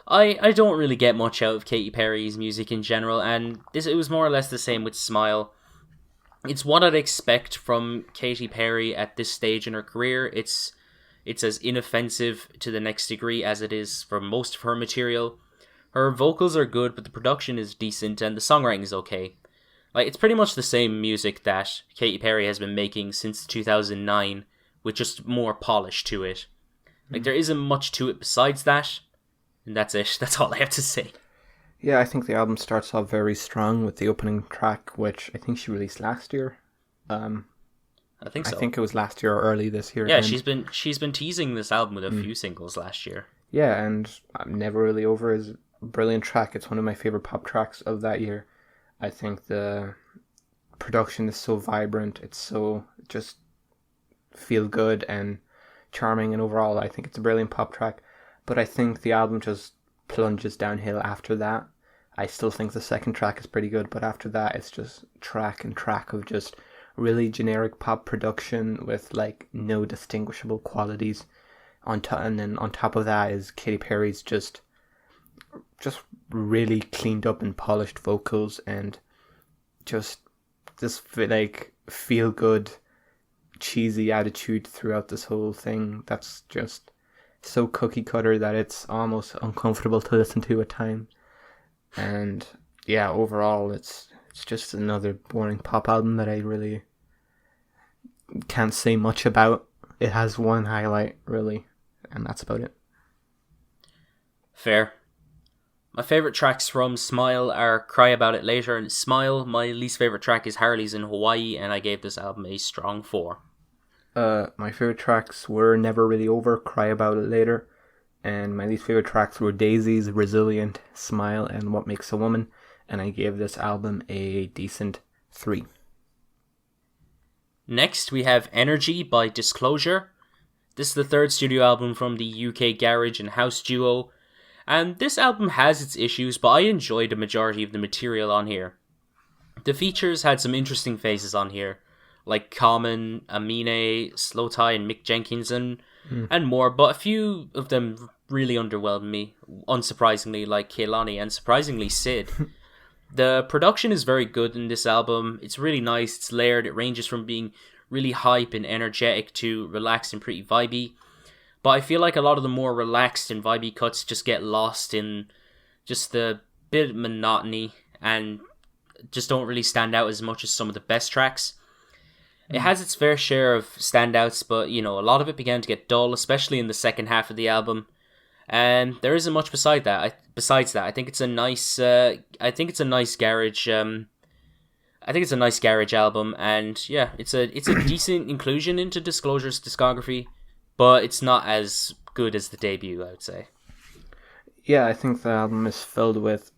I don't really get much out of Katy Perry's music in general, and it was more or less the same with Smile. It's what I'd expect from Katy Perry at this stage in her career. It's as inoffensive to the next degree as it is for most of her material. Her vocals are good, but the production is decent, and the songwriting is okay. Like, it's pretty much the same music that Katy Perry has been making since 2009, with just more polish to it. Like, there isn't much to it besides that, and that's it. That's all I have to say. Yeah, I think the album starts off very strong with the opening track, which I think she released last year. I think so. I think it was last year or early this year. Yeah, she's been teasing this album with a few singles last year. Yeah, and I'm Never Really Over is a brilliant track. It's one of my favorite pop tracks of that year. I think the production is so vibrant. It's so just feel good and charming, and overall I think it's a brilliant pop track. But I think the album just plunges downhill after that. I still think the second track is pretty good, but after that it's just track and track of just really generic pop production with like no distinguishable qualities. And then on top of that is Katy Perry's just really cleaned up and polished vocals, and just this like feel good cheesy attitude throughout this whole thing that's just so cookie cutter that it's almost uncomfortable to listen to at times. And yeah, overall it's just another boring pop album that I really can't say much about. It has one highlight really, and that's about it. Fair. My favourite tracks from Smile are Cry About It Later and Smile. My least favourite track is Harley's in Hawaii, and I gave this album a strong 4. My favourite tracks were Never Really Over, Cry About It Later, and my least favourite tracks were Daisies, Resilient, Smile, and What Makes a Woman, and I gave this album a decent 3. Next, we have Energy by Disclosure. This is the 3rd studio album from the UK garage and house duo, and this album has its issues, but I enjoyed a majority of the material on here. The features had some interesting faces on here, like Common, Amine, Slowthai, and Mick Jenkins, and more, but a few of them really underwhelmed me, unsurprisingly, like Kehlani, and surprisingly Sid. The production is very good in this album. It's really nice, it's layered, it ranges from being really hype and energetic to relaxed and pretty vibey. But I feel like a lot of the more relaxed and vibey cuts just get lost in just the bit of monotony and just don't really stand out as much as some of the best tracks. It has its fair share of standouts, but a lot of it began to get dull, especially in the second half of the album. And there isn't much besides that. I think it's a nice. I think it's a nice garage. I think it's a nice garage album, and yeah, it's a decent inclusion into Disclosure's discography, but it's not as good as the debut, I would say. Yeah, I think the album is filled with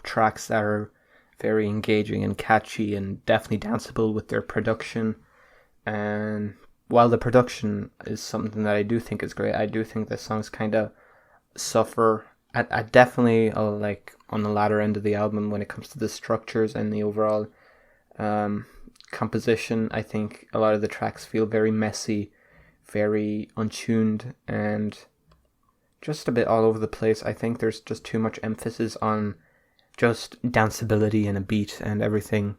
tracks that are very engaging and catchy and definitely danceable with their production. And while the production is something that I do think is great, I do think the songs kind of suffer at definitely like on the latter end of the album when it comes to the structures and the overall composition. I think a lot of the tracks feel very messy, very untuned, and just a bit all over the place. I think there's just too much emphasis on just danceability and a beat and everything,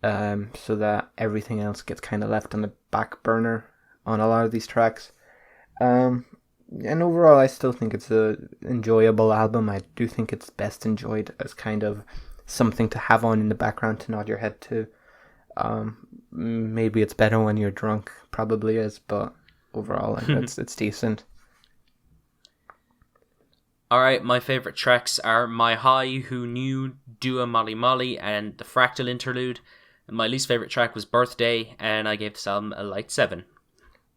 so that everything else gets kind of left on the back burner on a lot of these tracks. And overall, I still think it's a enjoyable album. I do think it's best enjoyed as kind of something to have on in the background to nod your head to. Maybe it's better when you're drunk, probably is, but overall, it's decent. Alright, my favourite tracks are My High, Who Knew, Dua Molly Molly, and the Fractal Interlude. And my least favourite track was Birthday, and I gave this album a light 7.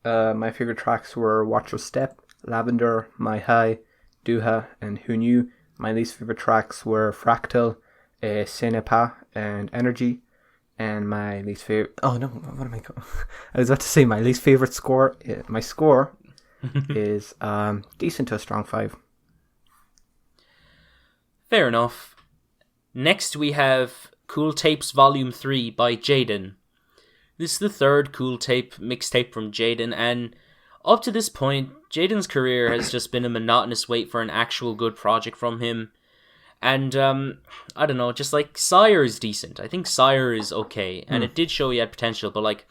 My favourite tracks were Watch Your Step, Lavender, My High, Duha, and Who Knew. My least favorite tracks were Fractal, Ce n'est pas, and Energy. And my least favorite... Oh no, what am I going? I was about to say my least favorite score. My score is decent to a strong 5. Fair enough. Next we have Cool Tapes Volume 3 by Jaden. This is the third Cool Tape mixtape from Jaden, and up to this point, Jaden's career has just been a monotonous wait for an actual good project from him. And, I don't know, just like, Sire is decent. I think Sire is okay, and it did show he had potential, but like,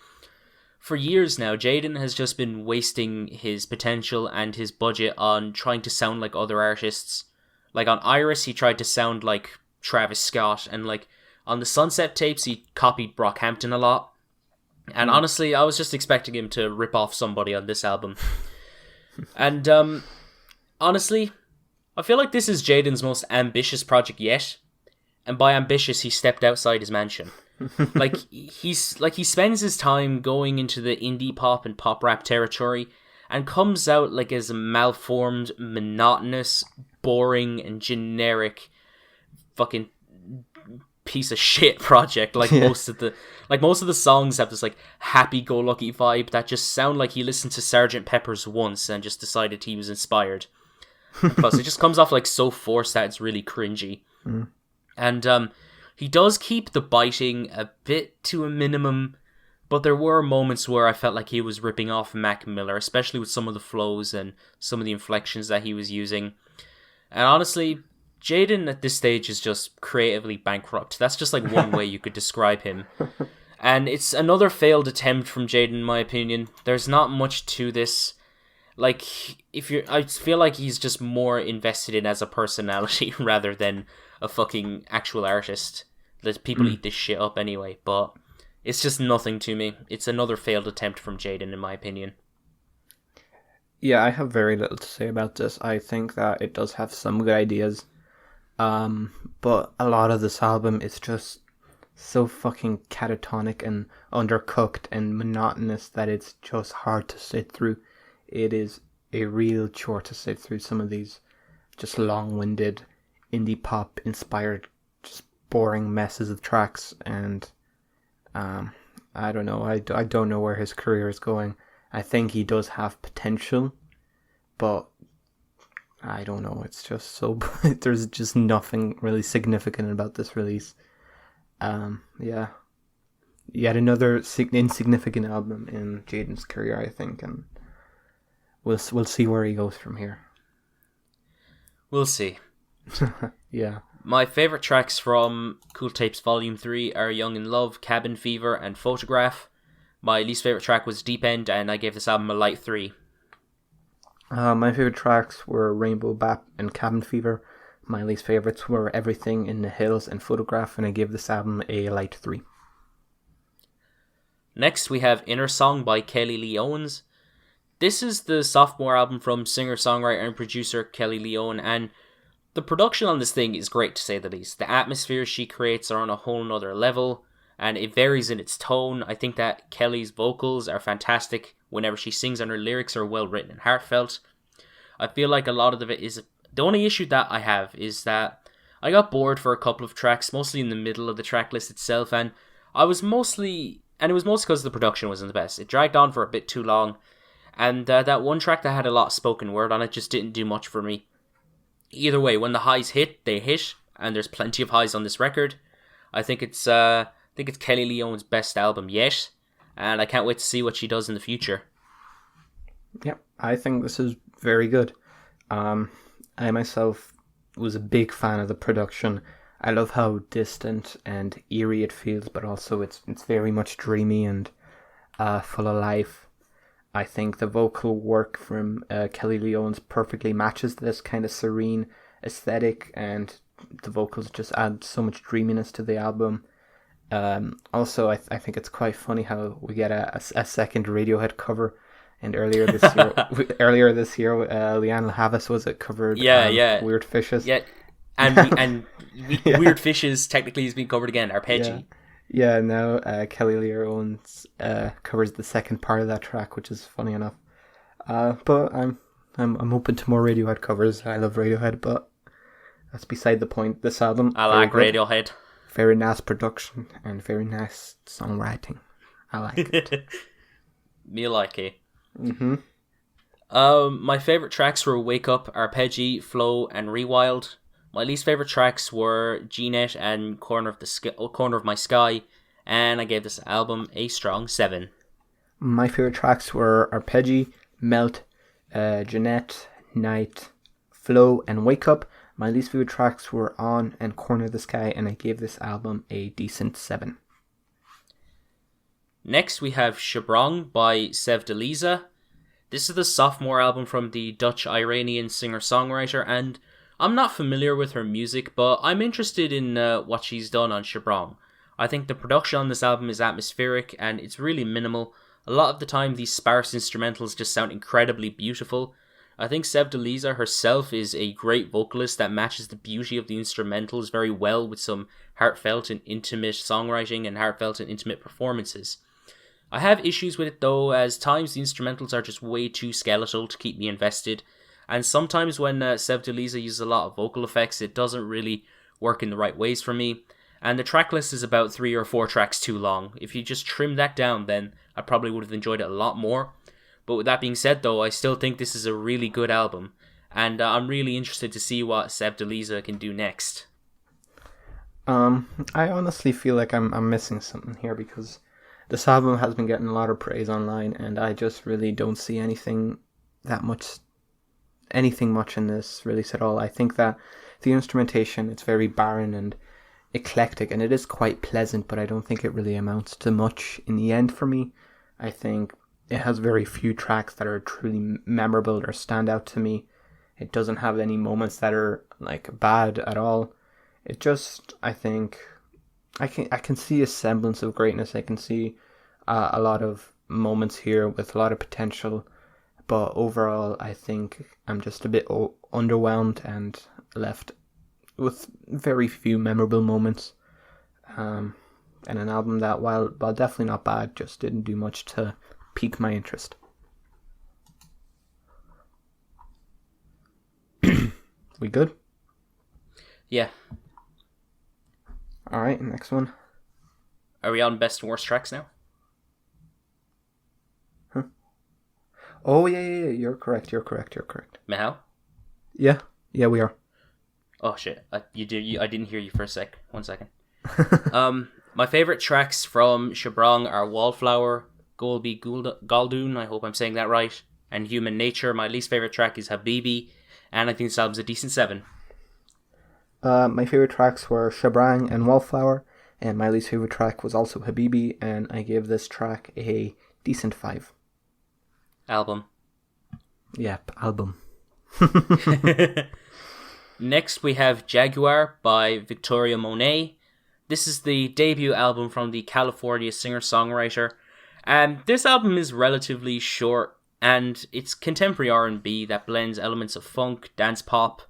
for years now, Jaden has just been wasting his potential and his budget on trying to sound like other artists. Like, on Iris, he tried to sound like Travis Scott, and like, on the Sunset tapes, he copied Brockhampton a lot. And honestly, I was just expecting him to rip off somebody on this album. And, honestly, I feel like this is Jaden's most ambitious project yet. And by ambitious, he stepped outside his mansion. He spends his time going into the indie pop and pop rap territory and comes out like as a malformed, monotonous, boring, and generic fucking piece of shit project. Most of the songs have this like happy-go-lucky vibe that just sound like he listened to Sgt. Pepper's once and just decided he was inspired. Plus, it just comes off like so forced that it's really cringy. And he does keep the biting a bit to a minimum, but there were moments where I felt like he was ripping off Mac Miller, especially with some of the flows and some of the inflections that he was using. And honestly, Jaden at this stage is just creatively bankrupt. That's just like one way you could describe him. And it's another failed attempt from Jaden, in my opinion. There's not much to this. Like, I feel like he's just more invested in as a personality rather than a fucking actual artist. That people eat this shit up anyway, but it's just nothing to me. It's another failed attempt from Jaden, in my opinion. Yeah, I have very little to say about this. I think that it does have some good ideas. But a lot of this album is just so fucking catatonic and undercooked and monotonous that it's just hard to sit through. It is a real chore to sit through some of these just long-winded indie pop inspired just boring messes of tracks, and I don't know. I don't know where his career is going. I think he does have potential, but I don't know. It's just so there's just nothing really significant about this release. Yeah, yet another insignificant album in Jaden's career, I think, and we'll see where he goes from here. We'll see. Yeah. My favourite tracks from Cool Tapes Volume 3 are Young in Love, Cabin Fever, and Photograph. My least favourite track was Deep End, and I gave this album a light 3. My favourite tracks were Rainbow Bap and Cabin Fever. My least favourites were Everything in the Hills and Photograph, and I gave this album a light 3. Next, we have Inner Song by Kelly Lee Owens. This is the sophomore album from singer-songwriter and producer Kelly Lee Owens, and the production on this thing is great, to say the least. The atmospheres she creates are on a whole nother level, and it varies in its tone. I think that Kelly's vocals are fantastic whenever she sings, and her lyrics are well written and heartfelt. I feel like a lot of it is... The only issue that I have is that I got bored for a couple of tracks, mostly in the middle of the track list itself, and it was mostly because the production wasn't the best. It dragged on for a bit too long, and that one track that had a lot of spoken word on it just didn't do much for me. Either way, when the highs hit, they hit, and there's plenty of highs on this record. I think it's Kelly Lee Owens' best album yet, and I can't wait to see what she does in the future. Yep, I think this is very good. I myself was a big fan of the production. I love how distant and eerie it feels, but also it's very much dreamy and full of life. I think the vocal work from Kelly Lee Owens perfectly matches this kind of serene aesthetic, and the vocals just add so much dreaminess to the album. Also, I think it's quite funny how we get a second Radiohead cover. And earlier this year, Leanne Havas was it covered? Weird Fishes. Yeah, and Weird Fishes technically has been covered again. Arpeggi. Yeah. Now Kelly Lee Owens covers the second part of that track, which is funny enough. But I'm open to more Radiohead covers. I love Radiohead, but that's beside the point. This album, I like Radiohead. Very nice production and very nice songwriting. I like it. Me like it. Mm-hmm. My favorite tracks were Wake Up, Arpeggi, Flow, and Rewild. My least favorite tracks were G-Net and Corner of My Sky, and I gave this album a strong 7. My favorite tracks were Arpeggi, Melt, Jeanette, Night, Flow, and Wake Up. My least favorite tracks were On and Corner of the Sky, and I gave this album a decent 7. Next, we have Shabrang by Sevdaliza. This is the sophomore album from the Dutch-Iranian singer-songwriter, and I'm not familiar with her music, but I'm interested in what she's done on Shabrang. I think the production on this album is atmospheric, and it's really minimal. A lot of the time, these sparse instrumentals just sound incredibly beautiful. I think Sevdaliza herself is a great vocalist that matches the beauty of the instrumentals very well with some heartfelt and intimate songwriting and heartfelt and intimate performances. I have issues with it though, as times the instrumentals are just way too skeletal to keep me invested, and sometimes when Sevdaliza uses a lot of vocal effects, it doesn't really work in the right ways for me, and the tracklist is about 3 or 4 tracks too long. If you just trim that down, then I probably would have enjoyed it a lot more. But with that being said though, I still think this is a really good album, and I'm really interested to see what Sevdaliza can do next. I honestly feel like I'm missing something here, because this album has been getting a lot of praise online, and I just really don't see anything much in this release at all. I think that the instrumentation, it's very barren and eclectic, and it is quite pleasant, but I don't think it really amounts to much in the end for me. I think it has very few tracks that are truly memorable or stand out to me. It doesn't have any moments that are like bad at all. It just, I think, I can see a semblance of greatness. I can see a lot of moments here with a lot of potential, but overall I think I'm just a bit underwhelmed and left with very few memorable moments, and an album that, while definitely not bad, just didn't do much to pique my interest. We good? Yeah. Alright, next one. Are we on best and worst tracks now? Huh? Oh, yeah, you're correct. Mehal? Yeah, we are. Oh shit, I didn't hear you for a sec. 1 second. My favorite tracks from Shabrang are Wallflower, Golby Galdoon, I hope I'm saying that right, and Human Nature. My least favorite track is Habibi, and I think this album's a decent 7. My favorite tracks were Shabrang and Wallflower, and my least favorite track was also Habibi, and I gave this track a decent 5. Album. Yep, album. Next we have Jaguar by Victoria Monet. This is the debut album from the California singer-songwriter. This album is relatively short, and it's contemporary R&B that blends elements of funk, dance pop,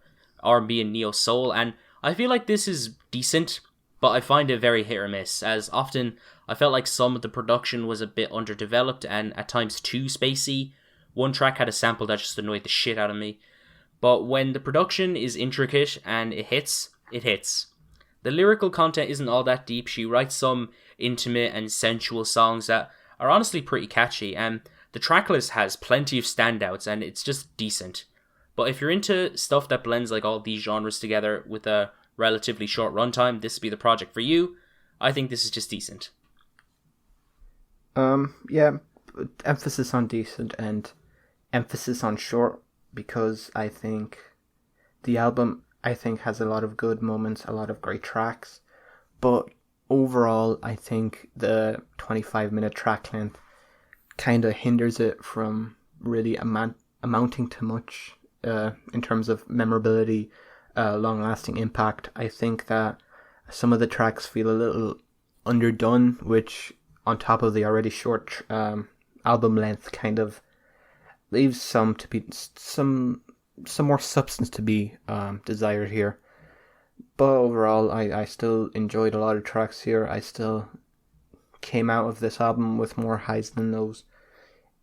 R&B and neo-soul, and I feel like this is decent, but I find it very hit or miss, as often I felt like some of the production was a bit underdeveloped and at times too spacey. One track had a sample that just annoyed the shit out of me. But when the production is intricate and it hits, it hits. The lyrical content isn't all that deep. She writes some intimate and sensual songs that are honestly pretty catchy, and the tracklist has plenty of standouts and it's just decent. But if you're into stuff that blends like all these genres together with a relatively short runtime, this would be the project for you. I think this is just decent. Yeah, emphasis on decent and emphasis on short, because I think the album, has a lot of good moments, a lot of great tracks, but overall I think the 25-minute track length kind of hinders it from really amounting to much in terms of memorability, long-lasting impact. I think that some of the tracks feel a little underdone, which on top of the already short album length kind of leaves some more substance to be desired here. But overall, I still enjoyed a lot of tracks here. I still came out of this album with more highs than lows.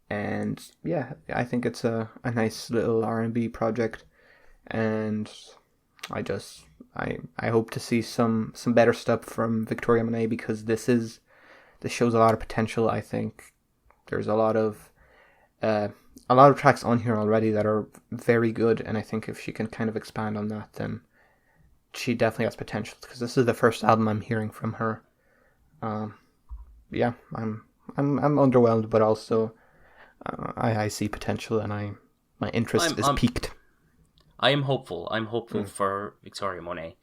And yeah, I think it's a nice little R&B project. And I hope to see some better stuff from Victoria Monet, because this shows a lot of potential. I think there's a lot of tracks on here already that are very good, and I think if she can kind of expand on that, then she definitely has potential, because this is the first album I'm hearing from her. Yeah, I'm underwhelmed, but also I see potential, and my interest is piqued. I am hopeful. I'm hopeful for Victoria Monet.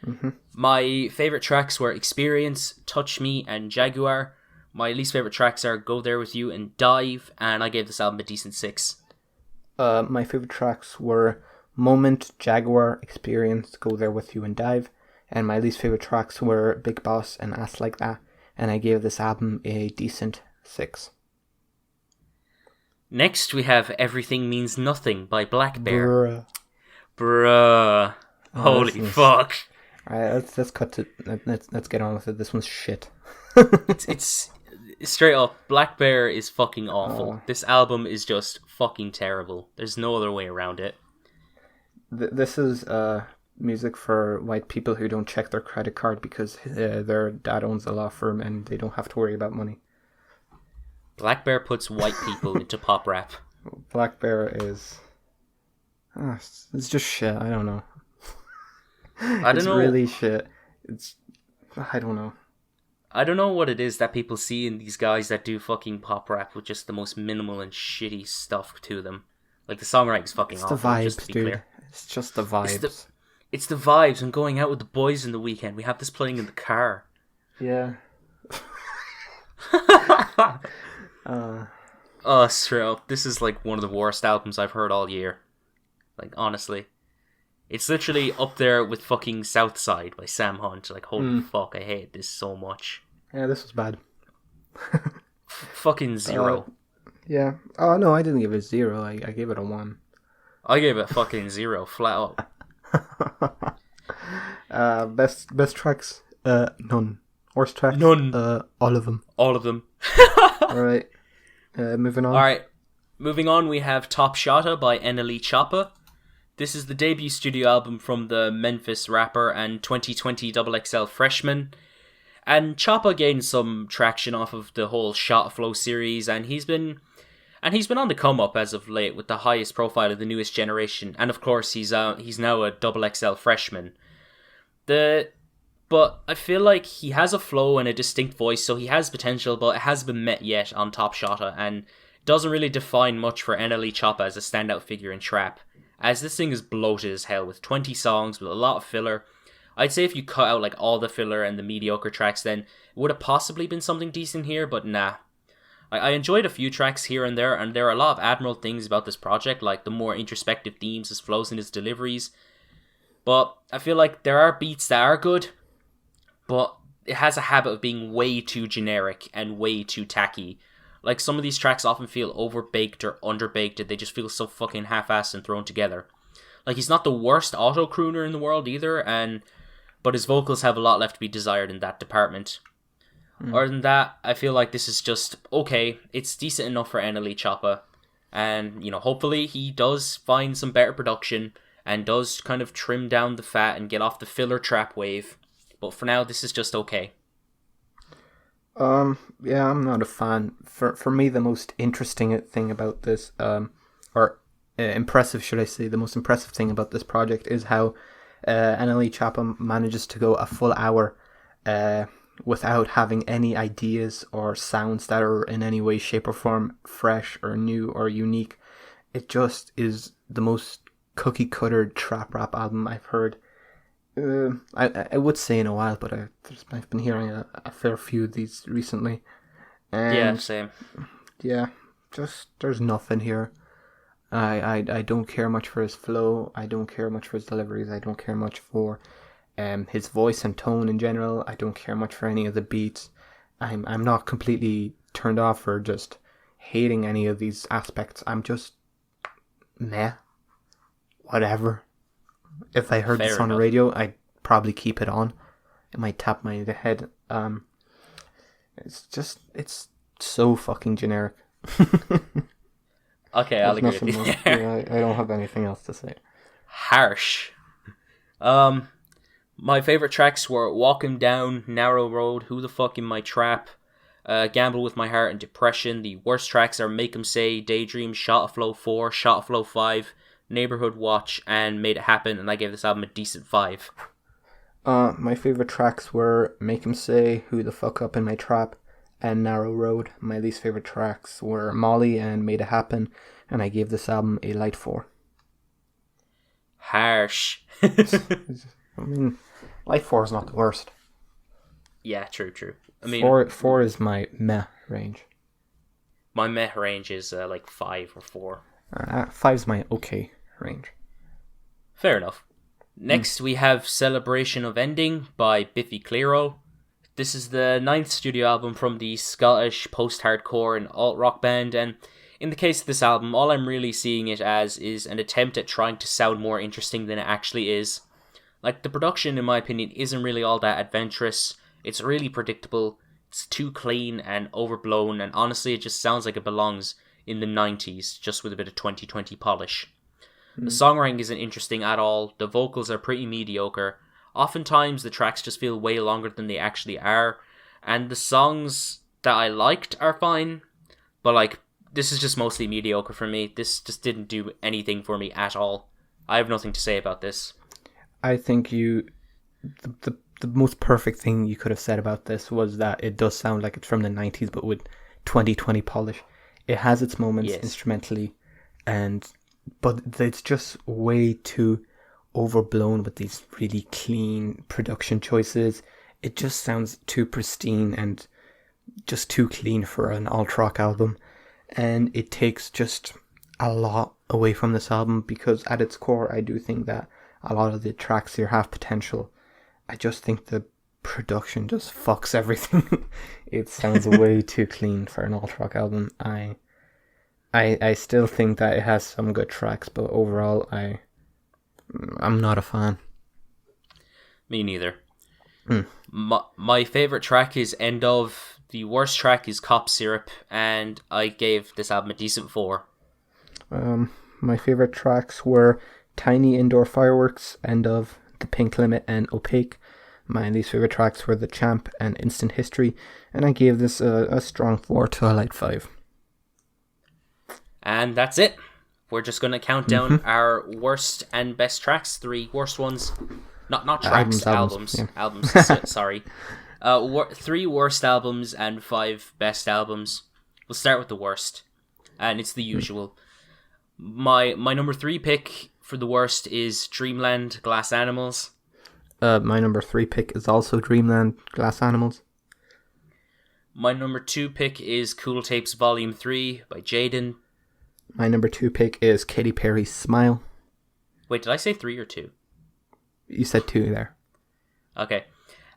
Mm-hmm. My favourite tracks were Experience, Touch Me, and Jaguar. My least favourite tracks are Go There With You and Dive, and I gave this album a decent 6. My favourite tracks were Moment, Jaguar, Experience, Go There With You and Dive, and my least favourite tracks were Big Boss and Ass Like That, and I gave this album a decent 6. Next we have Everything Means Nothing by Blackbear. Bruh. Holy fuck. Alright, let's cut to let's get on with it. This one's shit. it's straight up, Blackbear is fucking awful. This album is just fucking terrible. There's no other way around it. This is music for white people who don't check their credit card because their dad owns a law firm and they don't have to worry about money. Blackbear puts white people into pop rap. Blackbear is... it's just shit. I don't know. It's really shit. I don't know. I don't know what it is that people see in these guys that do fucking pop rap with just the most minimal and shitty stuff to them. Like, the songwriting's fucking awful. It's the vibes, just to be dude. clear. It's just the vibes. It's the vibes. I'm going out with the boys in the weekend. We have this playing in the car. Yeah. Straight up. This is like one of the worst albums I've heard all year. Like, honestly. It's literally up there with fucking Southside by Sam Hunt. Like, holy fuck, I hate this so much. Yeah, this was bad. Fucking 0. Yeah. Oh, no, I didn't give it 0. I gave it a 1. I gave it fucking 0, flat up. Best tracks? None. Worst tracks? None. All of them. All of them. Alright. Moving on. Alright. Moving on, we have Top Shotta by NLE Choppa. This is the debut studio album from the Memphis rapper and 2020 XXL freshman. And Choppa gained some traction off of the whole Shotta Flow series, and he's been on the come up as of late with the highest profile of the newest generation. And of course, he's now a XXL freshman. But I feel like he has a flow and a distinct voice, so he has potential, but it hasn't been met yet on Top Shotta, and doesn't really define much for NLE Choppa as a standout figure in trap, as this thing is bloated as hell with 20 songs with a lot of filler. I'd say if you cut out like all the filler and the mediocre tracks, then it would have possibly been something decent here, but nah. I enjoyed a few tracks here and there are a lot of admirable things about this project, like the more introspective themes, his flows and his deliveries. But I feel like there are beats that are good, but it has a habit of being way too generic and way too tacky. Like, some of these tracks often feel overbaked or underbaked, and they just feel so fucking half-assed and thrown together. Like, he's not the worst auto-crooner in the world either, but his vocals have a lot left to be desired in that department. Other than that, I feel like this is just okay. It's decent enough for NLE Choppa, and, hopefully he does find some better production and does kind of trim down the fat and get off the filler trap wave. But for now, this is just okay. Yeah, I'm not a fan. For me, the most interesting thing about this, impressive, should I say, the most impressive thing about this project is how NLE Choppa manages to go a full hour without having any ideas or sounds that are in any way, shape, or form fresh or new or unique. It just is the most cookie-cutter trap rap album I've heard. I would say in a while, but I've been hearing a fair few of these recently. And yeah, same. Yeah, just there's nothing here. I don't care much for his flow. I don't care much for his deliveries. I don't care much for his voice and tone in general. I don't care much for any of the beats. I'm not completely turned off or just hating any of these aspects. I'm just meh. Whatever. If I heard this on the radio, I'd probably keep it on. It might tap my head. It's so fucking generic. Okay, I'll agree with you. Yeah, I don't have anything else to say. Harsh. My favorite tracks were Walking Down, Narrow Road, Who the Fuck in My Trap, Gamble with My Heart, and Depression. The worst tracks are Make 'Em Say, Daydream, Shotta Flow 4, Shotta Flow 5, Neighborhood Watch, and Made It Happen, and I gave this album a decent 5. My favorite tracks were Make 'Em Say, Who the Fuck Up in My Trap, and Narrow Road. My least favorite tracks were Molly and Made It Happen, and I gave this album a light 4. Harsh. I mean, light 4 is not the worst. Yeah, true. I mean, 4 is my meh range. My meh range is like 5 or 4. 5's my okay range. Fair enough. Next, we have Celebration of Ending by Biffy Clyro. This is the 9th studio album from the Scottish post-hardcore and alt-rock band, and in the case of this album, all I'm really seeing it as is an attempt at trying to sound more interesting than it actually is. Like, the production, in my opinion, isn't really all that adventurous. It's really predictable, it's too clean and overblown, and honestly, it just sounds like it belongs in the 90s, just with a bit of 2020 polish. The songwriting isn't interesting at all, the vocals are pretty mediocre, oftentimes the tracks just feel way longer than they actually are, and the songs that I liked are fine, but like, this is just mostly mediocre for me. This just didn't do anything for me at all. I have nothing to say about this. I think the most perfect thing you could have said about this was that it does sound like it's from the 90s, but with 2020 polish. It has its moments instrumentally, but it's just way too overblown with these really clean production choices. It just sounds too pristine and just too clean for an alt-rock album. And it takes just a lot away from this album, because at its core, I do think that a lot of the tracks here have potential. I just think the production just fucks everything. It sounds way too clean for an alt-rock album. I still think that it has some good tracks, but overall, I'm not a fan. Me neither. My favorite track is End Of. The worst track is Cop Syrup, and I gave this album a decent 4. My favorite tracks were Tiny Indoor Fireworks, End Of, The Pink Limit, and Opaque. My least favorite tracks were The Champ and Instant History, and I gave this a strong 4 to a light 5. And that's it. We're just going to count down our worst and best tracks. 3 worst ones. Not tracks, albums. Yeah. Albums, sorry. 3 worst albums and 5 best albums. We'll start with the worst. And it's the usual. My number 3 pick for the worst is Dreamland, Glass Animals. My number 3 pick is also Dreamland, Glass Animals. My number 2 pick is Cool Tapes Volume 3 by Jaden. My number 2 pick is Katy Perry's Smile. Wait, did I say 3 or 2? You said 2 there. Okay.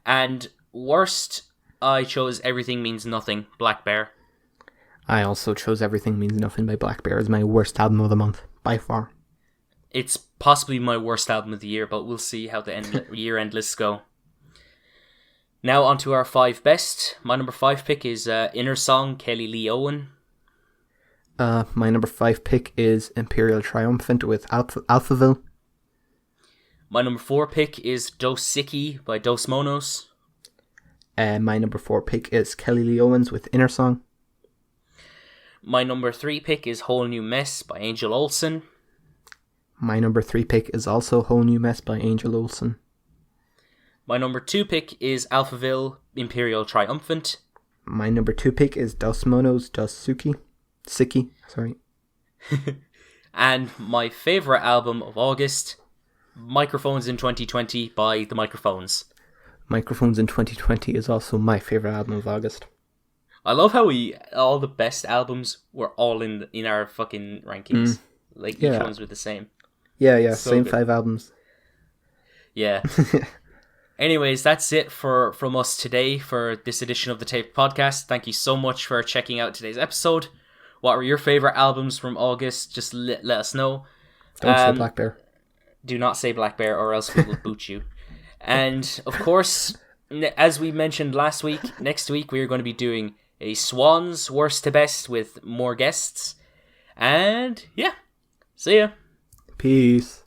And worst, I chose Everything Means Nothing, Blackbear. I also chose Everything Means Nothing by Blackbear as my worst album of the month, by far. It's possibly my worst album of the year, but we'll see how the year-end lists go. Now on to our 5 best. My number 5 pick is Inner Song, Kelly Lee Owen. My number 5 pick is Imperial Triumphant with Alphaville. My number 4 pick is Dos Siki by Dos Monos. My number 4 pick is Kelly Lee Owens with Inner Song. My number 3 pick is Whole New Mess by Angel Olsen. My number 3 pick is also Whole New Mess by Angel Olsen. My number 2 pick is Alphaville, Imperial Triumphant. My number 2 pick is Dos Monos, Dos Siki, sorry. And my favourite album of August, Microphones in 2020 by The Microphones. Microphones in 2020 is also my favourite album of August. I love how all the best albums were all in our fucking rankings. Like, each one's with the same. Yeah, so same good. 5 albums. Yeah. Anyways, that's it from us today for this edition of the Taped Podcast. Thank you so much for checking out today's episode. What were your favourite albums from August? Just let us know. Don't say Blackbear. Do not say Blackbear or else we will boot you. And, of course, as we mentioned last week, next week we are going to be doing a Swans Worst to Best with more guests. And, yeah. See ya. Peace.